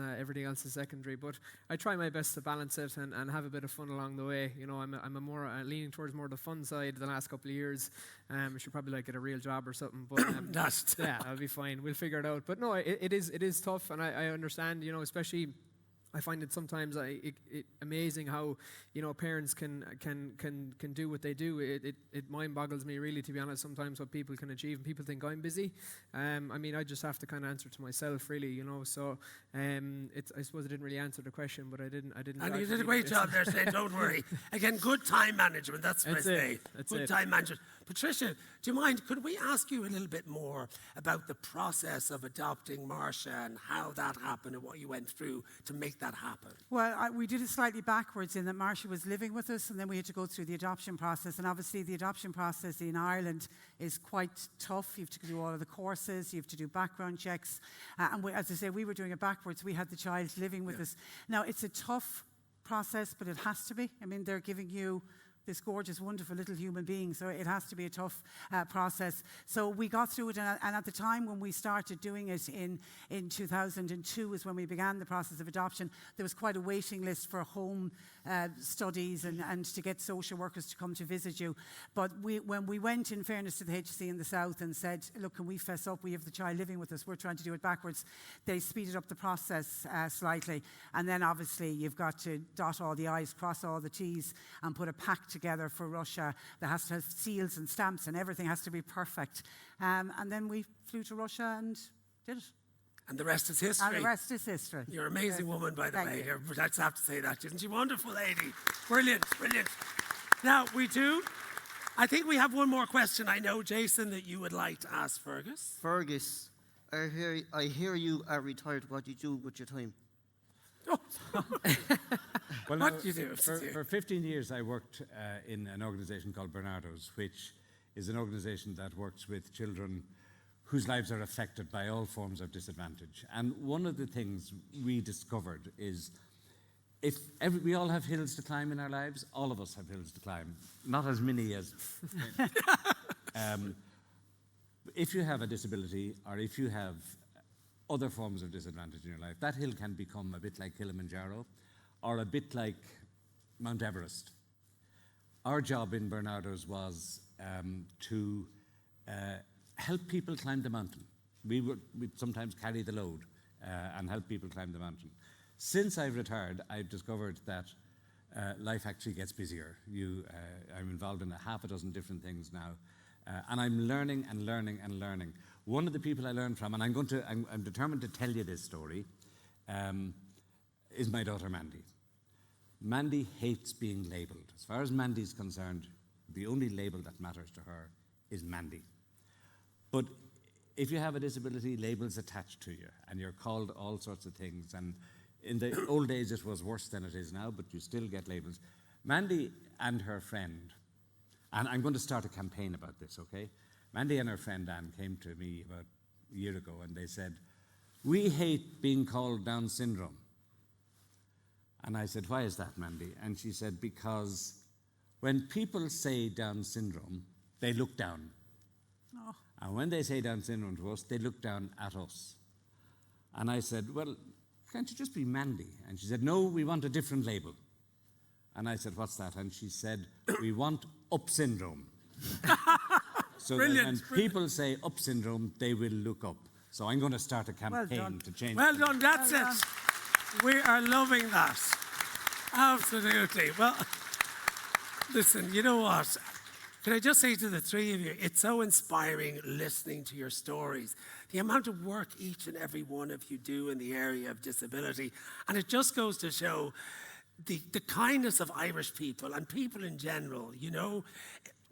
S10: secondary. But I try my best to balance it and have a bit of fun along the way. I'm a more leaning towards more the fun side the last couple of years. I should probably get a real job or something. But yeah, I'll be fine. We'll figure it out. But no, it is tough, and I understand. Especially. I find it sometimes amazing how parents can do what they do. It mind boggles me, really, to be honest. Sometimes what people can achieve, and people think I'm busy. I just have to kind of answer to myself, really. So I suppose I didn't really answer the question, but I didn't.
S5: And you did a great job there, saying, don't worry. Again, good time management. That's what I say. Good time management. Patricia, do you mind, could we ask you a little bit more about the process of adopting Marcia and how that happened and what you went through to make that happen?
S11: Well, we did it slightly backwards in that Marcia was living with us and then we had to go through the adoption process. And obviously the adoption process in Ireland is quite tough. You have to do all of the courses, you have to do background checks. As I say, we were doing it backwards. We had the child living with us. Now, it's a tough process, but it has to be. I mean, they're giving you this gorgeous, wonderful little human being, so it has to be a tough process. So we got through it, and at the time when we started doing it in 2002 is when we began the process of adoption. There was quite a waiting list for home studies and to get social workers to come to visit you. But when we went, in fairness to the HSE in the South, and said, look, can we fess up? We have the child living with us. We're trying to do it backwards. They speeded up the process slightly. And then obviously you've got to dot all the I's, cross all the T's, and put a pact together for Russia that has to have seals and stamps, and everything has to be perfect. And then we flew to Russia and did it.
S5: And the rest is history.
S11: And the rest is history.
S5: You're an amazing woman, by the
S11: Thank
S5: way.
S11: you.
S5: I just have to say that, isn't she? Wonderful lady. Brilliant, brilliant. Now, I think we have one more question. I know, Jason, that you would like to ask Fergus.
S6: Fergus, I hear you are retired. What do you do with your time?
S9: Well,
S5: What
S9: now,
S5: do you do?
S9: For 15 years, I worked in an organisation called Bernardo's, which is an organisation that works with children whose lives are affected by all forms of disadvantage. And one of the things we discovered is we all have hills to climb in our lives. All of us have hills to climb. Not as many as... if you have a disability, or if you have other forms of disadvantage in your life, that hill can become a bit like Kilimanjaro, or a bit like Mount Everest. Our job in Bernardo's was to help people climb the mountain. We'd sometimes carry the load and help people climb the mountain. Since I've retired, I've discovered that life actually gets busier. I'm involved in half a dozen different things now, and I'm learning and learning and learning. One of the people I learned from, and I'm determined to tell you this story, is my daughter Mandy. Mandy hates being labelled. As far as Mandy's concerned, the only label that matters to her is Mandy. But if you have a disability, labels attached to you, and you're called all sorts of things. And in the old days, it was worse than it is now, but you still get labels. Mandy and her friend, and I'm going to start a campaign about this, okay? Mandy and her friend Anne came to me about a year ago, and they said, "We hate being called Down syndrome." And I said, "Why is that, Mandy?" And she said, "Because when people say Down syndrome, they look down.
S11: Oh.
S9: And when they say Down syndrome to us, they look down at us." And I said, "Well, can't you just be Mandy?" And she said, "No, we want a different label." And I said, "What's that?" And she said, "We want Up syndrome." So that when people say Up syndrome, they will look up. So I'm going to start a campaign to change.
S5: Well done, that's it. We are loving that. Absolutely. Well, listen, you know what? Can I just say to the three of you, it's so inspiring listening to your stories. The amount of work each and every one of you do in the area of disability. And it just goes to show the kindness of Irish people and people in general. You know,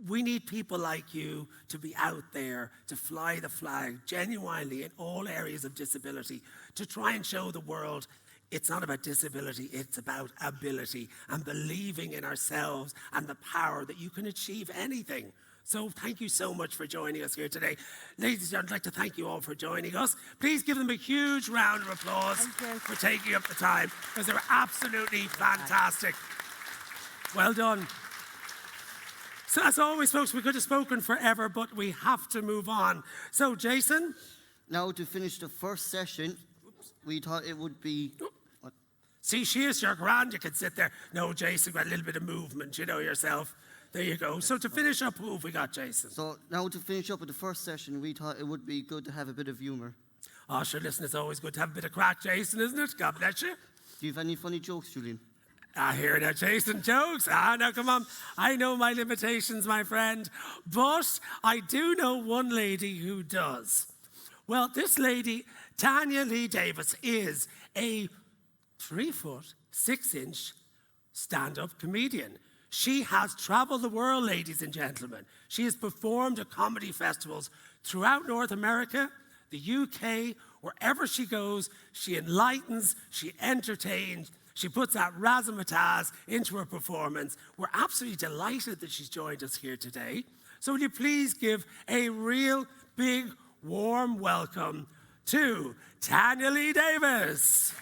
S5: we need people like you to be out there, to fly the flag genuinely in all areas of disability, to try and show the world it's not about disability, it's about ability and believing in ourselves and the power that you can achieve anything. So thank you so much for joining us here today. Ladies and gentlemen, I'd like to thank you all for joining us. Please give them a huge round of applause for taking up the time, because they were absolutely fantastic. Well done. So as always, folks, we could have spoken forever, but we have to move on. So, Jason?
S6: Now, to finish the first session, we thought it would be...
S5: See, you're grand, you can sit there. No, Jason, got a little bit of movement, you know yourself. There you go. So to finish up, who have we got, Jason?
S6: So now to finish up with the first session, we thought it would be good to have a bit of humour.
S5: Oh, sure, listen, it's always good to have a bit of crack, Jason, isn't it? God bless you.
S6: Do you have any funny jokes, Julian?
S5: I hear that, Jason. Jokes. Now come on. I know my limitations, my friend. But I do know one lady who does. Well, this lady, Tanya Lee Davis, is a 3-foot, 6-inch stand-up comedian. She has traveled the world, ladies and gentlemen. She has performed at comedy festivals throughout North America, the UK, wherever she goes, she enlightens, she entertains, she puts that razzmatazz into her performance. We're absolutely delighted that she's joined us here today. So will you please give a real big, warm welcome to Tanya Lee Davis.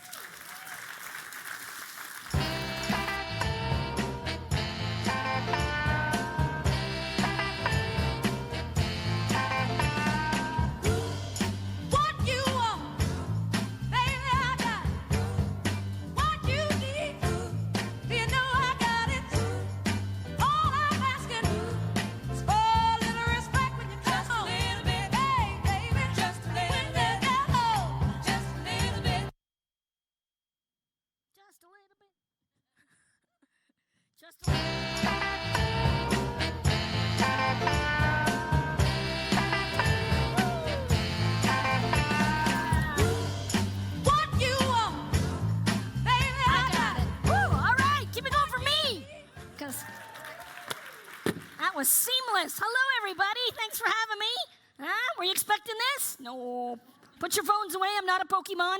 S12: That was seamless. Hello, everybody. Thanks for having me. Huh? Were you expecting this? No. Put your phones away. I'm not a Pokemon.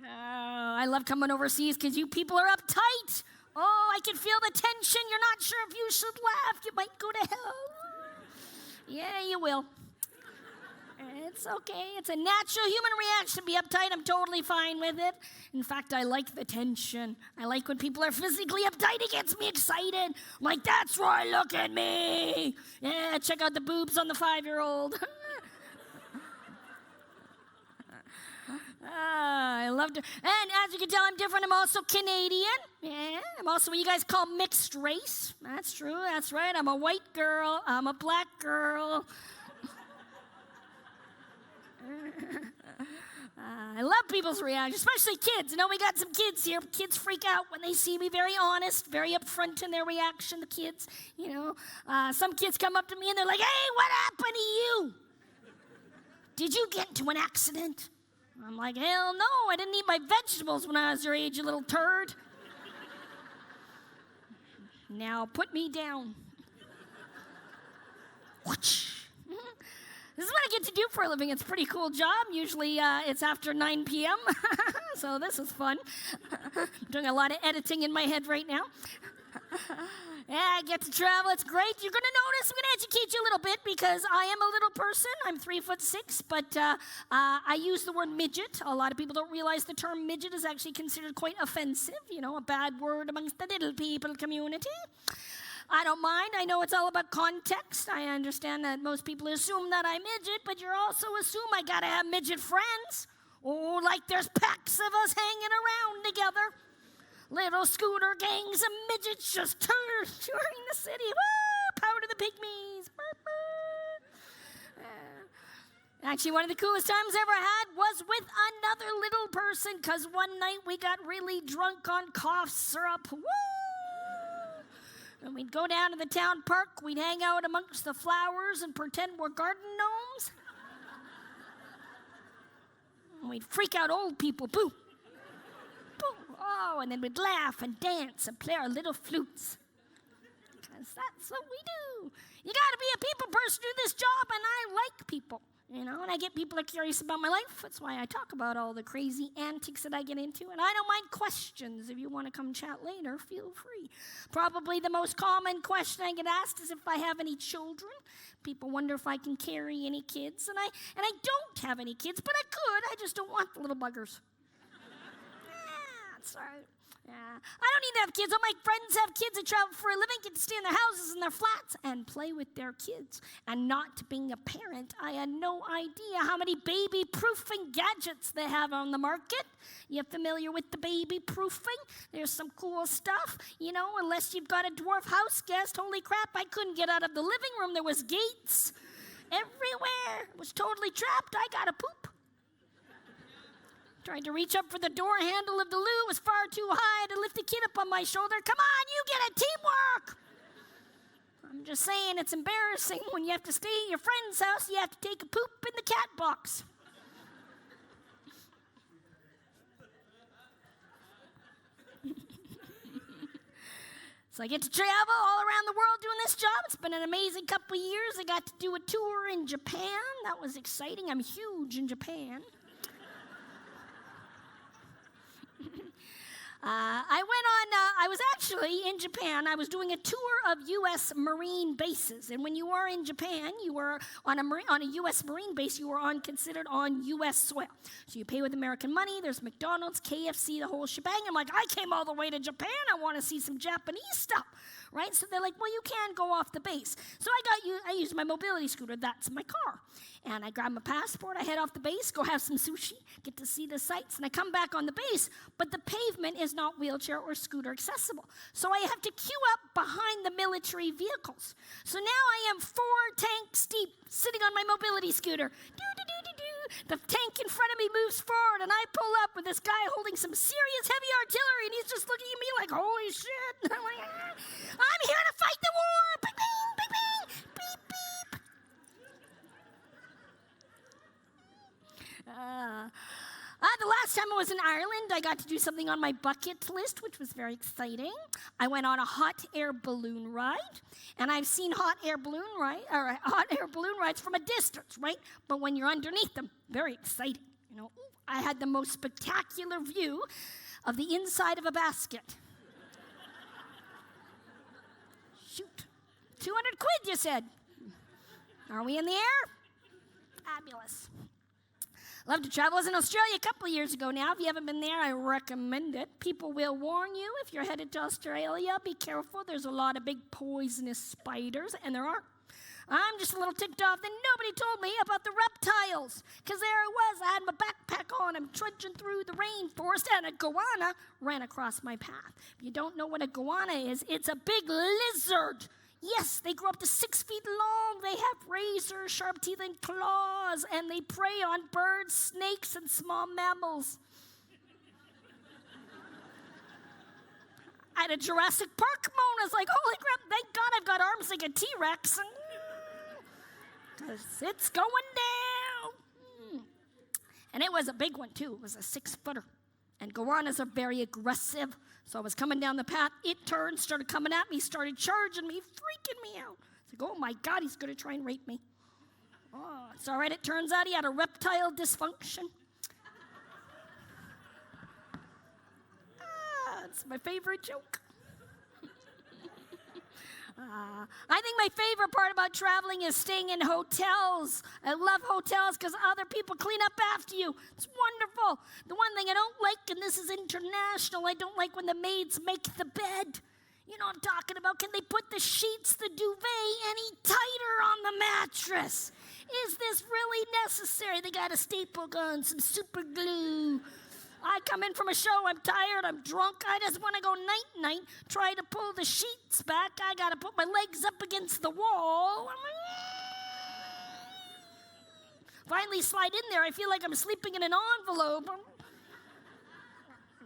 S12: I love coming overseas because you people are uptight. Oh, I can feel the tension. You're not sure if you should laugh. You might go to hell. Yeah, you will. It's okay. It's a natural human reaction to be uptight. I'm totally fine with it. In fact, I like the tension. I like when people are physically uptight. It gets me excited. I'm like, that's right, look at me. Yeah, check out the boobs on the 5-year-old. I love to. And as you can tell, I'm different. I'm also Canadian. Yeah, I'm also what you guys call mixed race. That's true. That's right. I'm a white girl. I'm a black girl. I love people's reactions, especially kids. You know, we got some kids here. Kids freak out when they see me. Very honest, very upfront in their reaction, the kids. You know, some kids come up to me and they're like, hey, what happened to you? Did you get into an accident? I'm like, hell no, I didn't eat my vegetables when I was your age, you little turd. Now put me down. This is what I get to do for a living. It's a pretty cool job. Usually it's after 9 p.m., so this is fun. I'm doing a lot of editing in my head right now. Yeah, I get to travel. It's great. You're going to notice, I'm going to educate you a little bit because I am a little person. I'm 3'6", but I use the word midget. A lot of people don't realize the term midget is actually considered quite offensive, you know, a bad word amongst the little people community. I don't mind. I know it's all about context. I understand that most people assume that I'm midget, but you also assume I got to have midget friends. Oh, like there's packs of us hanging around together. Little scooter gangs of midgets just touring the city. Woo! Power to the pygmies. Actually, one of the coolest times I ever had was with another little person, because one night we got really drunk on cough syrup. Woo! And we'd go down to the town park. We'd hang out amongst the flowers and pretend we're garden gnomes. And we'd freak out old people. Boo! Oh, and then we'd laugh and dance and play our little flutes. Because that's what we do. You got to be a people person to do this job, and I like people. You know, and I get people are curious about my life. That's why I talk about all the crazy antics that I get into. And I don't mind questions. If you want to come chat later, feel free. Probably the most common question I get asked is if I have any children. People wonder if I can carry any kids. And I don't have any kids, but I could. I just don't want the little buggers. That's right. Yeah. I don't need to have kids. All my friends have kids that travel for a living, get to stay in their houses and their flats and play with their kids. And not being a parent, I had no idea how many baby-proofing gadgets they have on the market. You familiar with the baby-proofing? There's some cool stuff. You know, unless you've got a dwarf house guest, holy crap, I couldn't get out of the living room. There was gates everywhere. It was totally trapped. I got to poop. Tried to reach up for the door handle of the loo. It was far too high to lift the kid up on my shoulder. Come on, you get it, teamwork. I'm just saying, it's embarrassing when you have to stay at your friend's house. You have to take a poop in the cat box. So I get to travel all around the world doing this job. It's been an amazing couple of years. I got to do a tour in Japan. That was exciting. I'm huge in Japan. I was actually in Japan. I was doing a tour of U.S. Marine bases. And when you are in Japan, you are on a U.S. Marine base, you are considered on U.S. soil. So you pay with American money. There's McDonald's, KFC, the whole shebang. I'm like, I came all the way to Japan. I want to see some Japanese stuff, right? So they're like, well, you can go off the base. So I used my mobility scooter. That's my car. And I grab my passport, I head off the base, go have some sushi, get to see the sights, and I come back on the base, but the pavement is not wheelchair or scooter accessible. So I have to queue up behind the military vehicles. So now I am 4 tanks deep, sitting on my mobility scooter. The tank in front of me moves forward, and I pull up with this guy holding some serious heavy artillery, and he's just looking at me like, holy shit. I'm like, I'm here to fight the war. Bing, bing, bing, bing, beep, beep. The last time I was in Ireland, I got to do something on my bucket list, which was very exciting. I went on a hot air balloon ride, and I've seen hot air balloon rides from a distance, right? But when you're underneath them, very exciting. You know, I had the most spectacular view of the inside of a basket. Shoot, 200 quid, you said. Are we in the air? Fabulous. Love to travel. I was in Australia a couple of years ago now. If you haven't been there, I recommend it. People will warn you if you're headed to Australia. Be careful. There's a lot of big poisonous spiders, and there are. I'm just a little ticked off that nobody told me about the reptiles. Because there I was. I had my backpack on. I'm trudging through the rainforest, and a goanna ran across my path. If you don't know what a goanna is, it's a big lizard. Yes, they grow up to 6 feet long. They have razor sharp teeth and claws, and they prey on birds, snakes, and small mammals. At a Jurassic Park moment, I was like, holy crap, thank God I've got arms like a T-Rex. Because it's going down. And it was a big one, too. It was a 6-footer. And goannas are very aggressive. So I was coming down the path. It turned, started coming at me, started charging me, freaking me out. It's like, oh my God, he's going to try and rape me. Oh, it's all right. It turns out he had a reptile dysfunction. It's my favorite joke. I think my favorite part about traveling is staying in hotels. I love hotels because other people clean up after you. It's wonderful. The one thing I don't like, and this is international, I don't like when the maids make the bed. You know what I'm talking about? Can they put the sheets, the duvet, any tighter on the mattress? Is this really necessary? They got a staple gun, some super glue. I come in from a show, I'm tired, I'm drunk, I just want to go night-night, try to pull the sheets back, I got to put my legs up against the wall. Finally slide in there, I feel like I'm sleeping in an envelope. I'm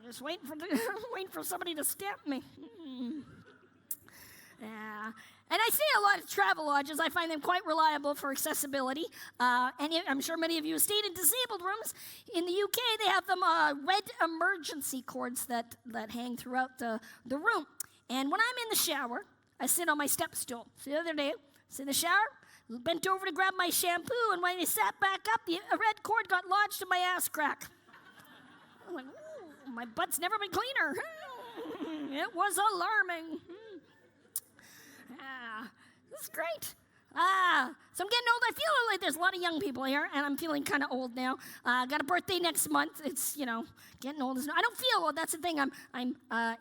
S12: just waiting for somebody to stamp me. Yeah. And I see a lot of travel lodges. I find them quite reliable for accessibility. And I'm sure many of you have stayed in disabled rooms. In the UK, they have them red emergency cords that hang throughout the room. And when I'm in the shower, I sit on my step stool. So the other day, I was in the shower, bent over to grab my shampoo, and when I sat back up, a red cord got lodged in my ass crack. I'm like, ooh, my butt's never been cleaner. It was alarming. This is great. So I'm getting old. I feel like there's a lot of young people here, and I'm feeling kind of old now. Got a birthday next month. It's, getting old. I don't feel old. That's the thing. I'm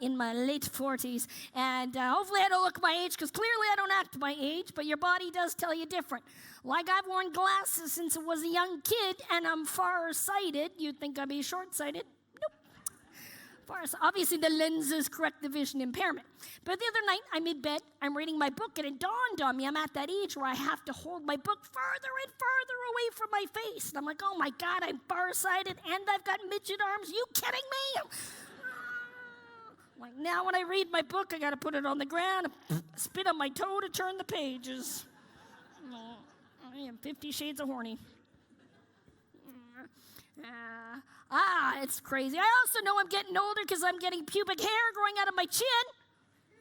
S12: in my late 40s, and hopefully I don't look my age, because clearly I don't act my age, but your body does tell you different. Like I've worn glasses since I was a young kid, and I'm far-sighted. You'd think I'd be short-sighted. Obviously, the lenses correct the vision impairment. But the other night, I'm in bed, I'm reading my book, and it dawned on me I'm at that age where I have to hold my book further and further away from my face. And I'm like, oh my God, I'm farsighted, and I've got midget arms. You kidding me? Like now when I read my book, I got to put it on the ground, spit on my toe to turn the pages. I am 50 shades of horny. It's crazy. I also know I'm getting older because I'm getting pubic hair growing out of my chin.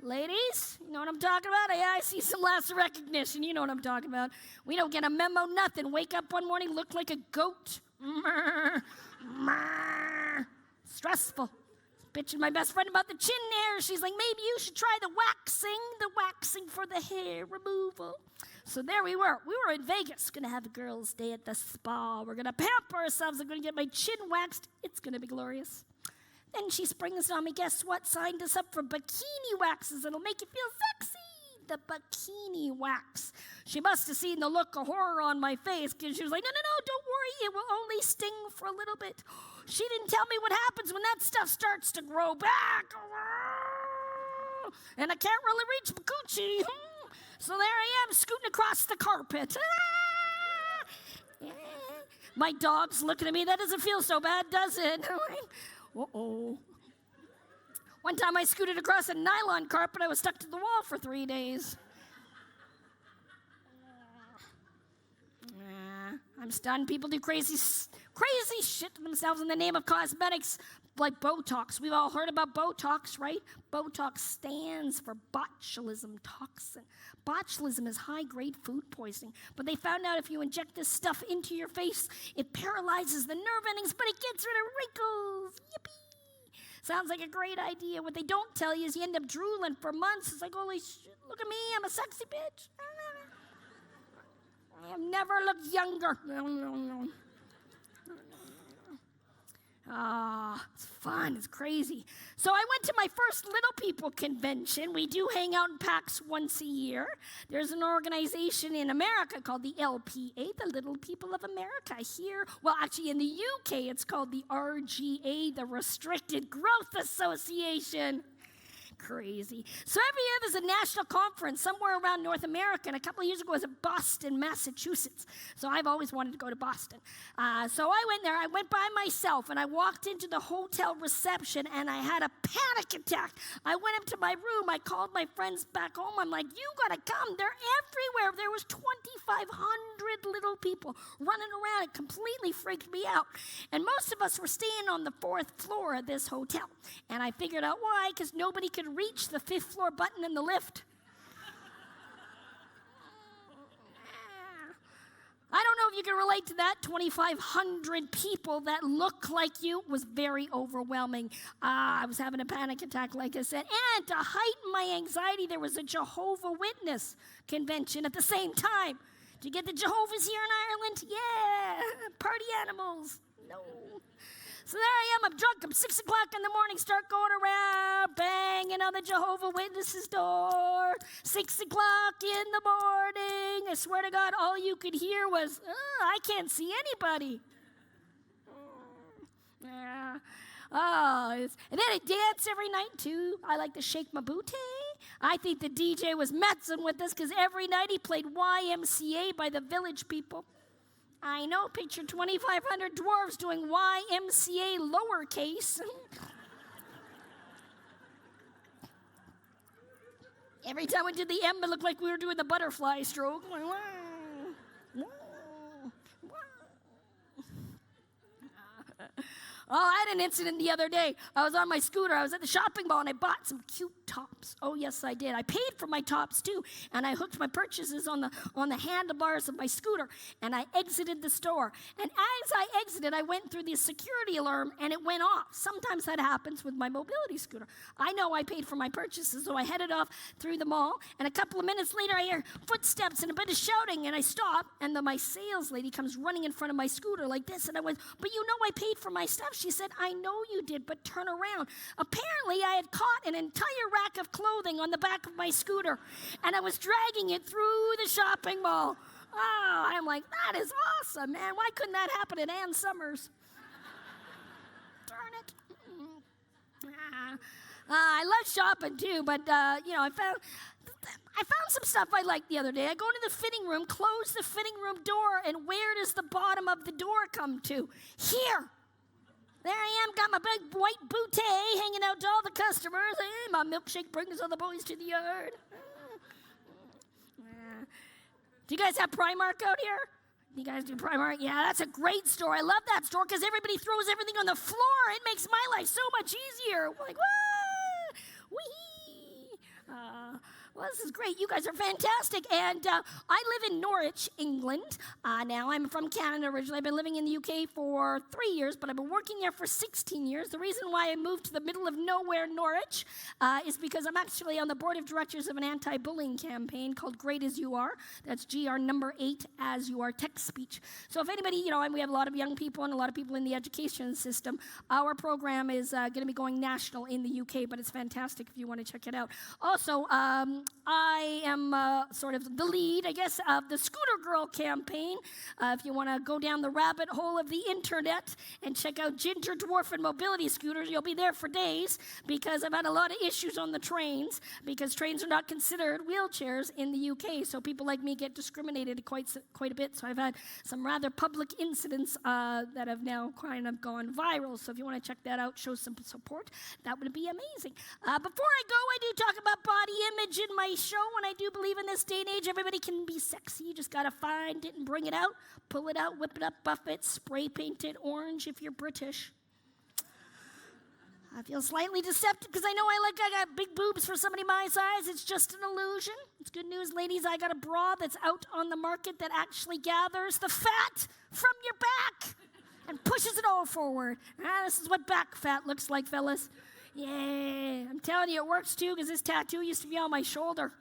S12: Ladies, you know what I'm talking about? I see some loss of recognition. You know what I'm talking about. We don't get a memo, nothing. Wake up one morning, look like a goat. Stressful. Bitching my best friend about the chin hair. She's like, maybe you should try the waxing for the hair removal. So there we were. We were in Vegas, going to have a girls' day at the spa. We're going to pamper ourselves. I'm going to get my chin waxed. It's going to be glorious. Then she springs on me. Guess what? Signed us up for bikini waxes. It'll make you feel sexy. The bikini wax. She must have seen the look of horror on my face, because she was like, no, don't worry. It will only sting for a little bit. She didn't tell me what happens when that stuff starts to grow back. And I can't really reach my coochie. So there I am, scooting across the carpet. My dog's looking at me. That doesn't feel so bad, does it? Uh-oh. One time I scooted across a nylon carpet. I was stuck to the wall for 3 days. I'm stunned. People do crazy shit to themselves in the name of cosmetics, like Botox. We've all heard about Botox, right? Botox stands for botulism toxin. Botulism is high-grade food poisoning. But they found out if you inject this stuff into your face, it paralyzes the nerve endings, but it gets rid of wrinkles. Yippee! Sounds like a great idea. What they don't tell you is you end up drooling for months. It's like, holy shit, look at me, I'm a sexy bitch. I have never looked younger. It's fun, it's crazy. So I went to my first Little People convention. We do hang out in packs once a year. There's an organization in America called the LPA, the Little People of America. Here, well, actually in the UK, it's called the RGA, the Restricted Growth Association. Crazy. So every year there's a national conference somewhere around North America, and a couple of years ago it was in Boston, Massachusetts. So I've always wanted to go to Boston. So I went there. I went by myself, and I walked into the hotel reception, and I had a panic attack. I went up to my room. I called my friends back home. I'm like, you got to come. They're everywhere. There was 2,500 little people running around. It completely freaked me out. And most of us were staying on the 4th floor of this hotel. And I figured out why, because nobody could reach the 5th floor button in the lift. I don't know if you can relate to that. 2,500 people that look like you was very overwhelming. I was having a panic attack, like I said. And to heighten my anxiety, there was a Jehovah Witness convention at the same time. Do you get the Jehovah's here in Ireland? Yeah. Party animals. No. So there I am, I'm drunk, I'm 6 o'clock in the morning, start going around, banging on the Jehovah Witnesses' door, 6 o'clock in the morning. I swear to God, all you could hear was, I can't see anybody. Yeah. And then I dance every night too. I like to shake my booty. I think the DJ was messing with us because every night he played YMCA by the Village People. I know, picture 2,500 dwarves doing YMCA lowercase. Every time we did the M, it looked like we were doing the butterfly stroke. Oh, I had an incident the other day. I was on my scooter. I was at the shopping mall, and I bought some cute tops. Oh, yes, I did. I paid for my tops, too, and I hooked my purchases on the handlebars of my scooter, and I exited the store. And as I exited, I went through the security alarm, and it went off. Sometimes that happens with my mobility scooter. I know I paid for my purchases, so I headed off through the mall, and a couple of minutes later, I hear footsteps and a bit of shouting, and I stop, and my sales lady comes running in front of my scooter like this, and I went, but you know I paid for my stuff. She said, I know you did, but turn around. Apparently, I had caught an entire rack of clothing on the back of my scooter, and I was dragging it through the shopping mall. Oh, I'm like, that is awesome, man. Why couldn't that happen at Ann Summers? Darn it. I love shopping, too, but, I found some stuff I liked the other day. I go into the fitting room, close the fitting room door, and where does the bottom of the door come to? Here. There I am, got my big white bootay hanging out to all the customers. Hey, my milkshake brings all the boys to the yard. Do you guys have Primark out here? You guys do Primark? Yeah, that's a great store. I love that store because everybody throws everything on the floor. It makes my life so much easier. We're like, woo! Wee! Well, this is great. You guys are fantastic. And I live in Norwich, England. Now, I'm from Canada originally. I've been living in the UK for 3 years, but I've been working there for 16 years. The reason why I moved to the middle of nowhere, Norwich, is because I'm actually on the board of directors of an anti-bullying campaign called Great As You Are. That's GR number 8, As You Are, text speech. So if anybody, and we have a lot of young people and a lot of people in the education system, our program is going to be going national in the UK, but it's fantastic if you want to check it out. Also, I am sort of the lead, I guess, of the Scooter Girl campaign. If you want to go down the rabbit hole of the internet and check out Ginger Dwarf and Mobility Scooters, you'll be there for days because I've had a lot of issues on the trains because trains are not considered wheelchairs in the UK, so people like me get discriminated quite a bit. So I've had some rather public incidents that have now kind of gone viral. So if you want to check that out, show some support, that would be amazing. Before I go, I do talk about body image in my show, and I do believe in this day and age, everybody can be sexy. You just gotta find it and bring it out, pull it out, whip it up, buff it, spray paint it orange if you're British. I feel slightly deceptive because I know I got big boobs for somebody my size. It's just an illusion. It's good news, ladies. I got a bra that's out on the market that actually gathers the fat from your back and pushes it all forward. This is what back fat looks like, fellas. Yeah, I'm telling you, it works too because this tattoo used to be on my shoulder.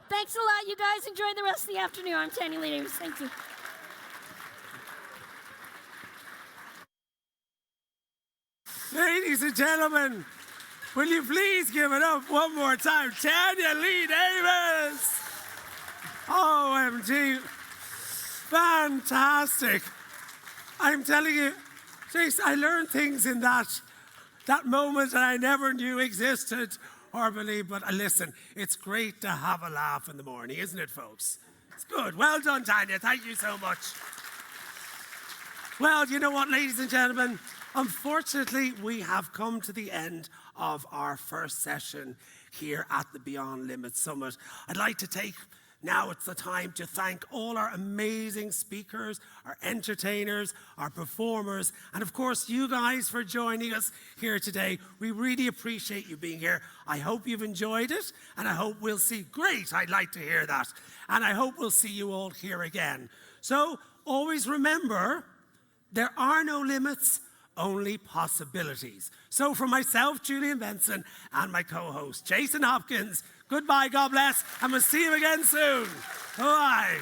S12: Thanks a lot, you guys. Enjoy the rest of the afternoon. I'm Tanya Lee Davis. Thank you.
S5: Ladies and gentlemen, will you please give it up one more time? Tanya Lee Davis! OMG. Fantastic. I'm telling you, Jason, I learned things in that moment that I never knew existed or believed. But listen, it's great to have a laugh in the morning, isn't it, folks? It's good. Well done, Tanya. Thank you so much. Well, you know what, ladies and gentlemen? Unfortunately, we have come to the end of our first session here at the Beyond Limits Summit. I'd like to take now it's the time to thank all our amazing speakers, our entertainers, our performers, and of course you guys for joining us here today. We really appreciate you being here. I hope you've enjoyed it, and I hope we'll see. Great, I'd like to hear that. And I hope we'll see you all here again. So always remember, there are no limits, only possibilities. So for myself, Julian Benson, and my co-host, Jason Hopkins, goodbye, God bless, and we'll see you again soon. Bye.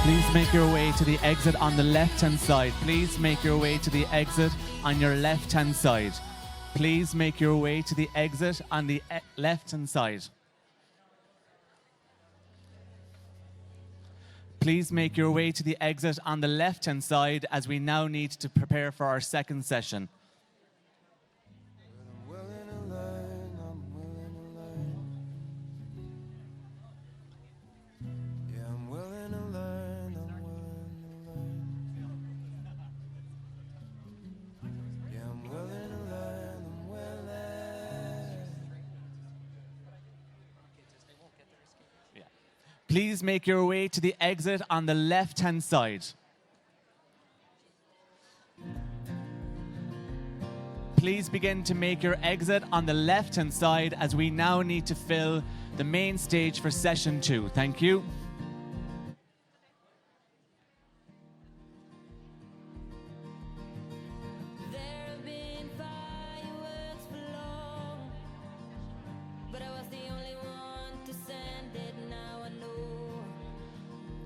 S4: Please make your way to the exit on the left-hand side. Please make your way to the exit on your left-hand side. Please make your way to the exit on the left-hand side. Please make your way to the exit on the left-hand side as we now need to prepare for our second session. Please make your way to the exit on the left-hand side. Please begin to make your exit on the left-hand side as we now need to fill the main stage for session 2. Thank you.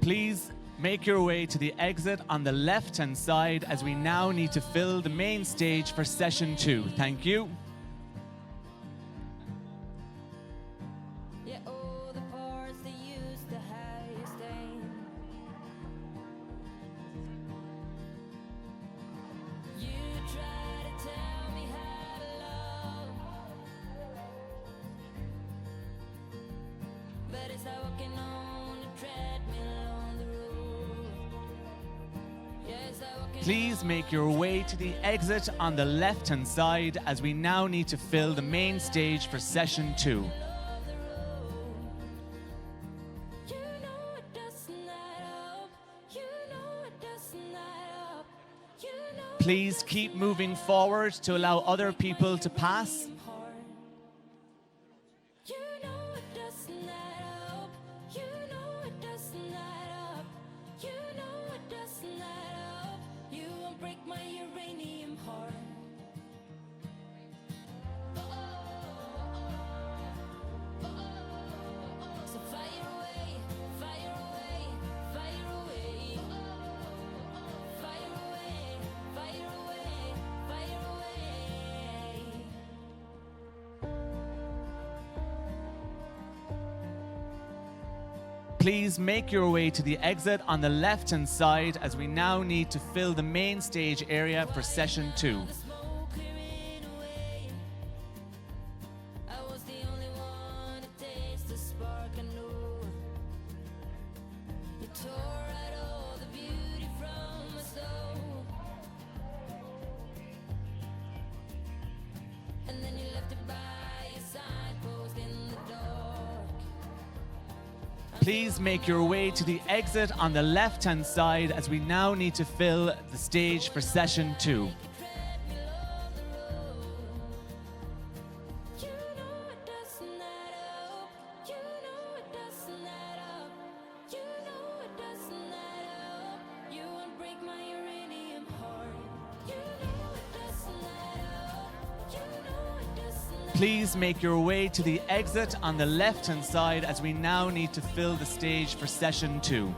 S4: Please make your way to the exit on the left-hand side as we now need to fill the main stage for session 2. Thank you. Please make your way to the exit on the left-hand side as we now need to fill the main stage for session 2. Please keep moving forward to allow other people to pass. Please make your way to the exit on the left-hand side as we now need to fill the main stage area for session 2.
S1: Tore out all the beauty from my soul.
S4: Please make your way to the exit on the left-hand side as we now need to fill the stage for session 2. Please make your way to the exit on the left-hand side as we now need to fill the stage for session 2.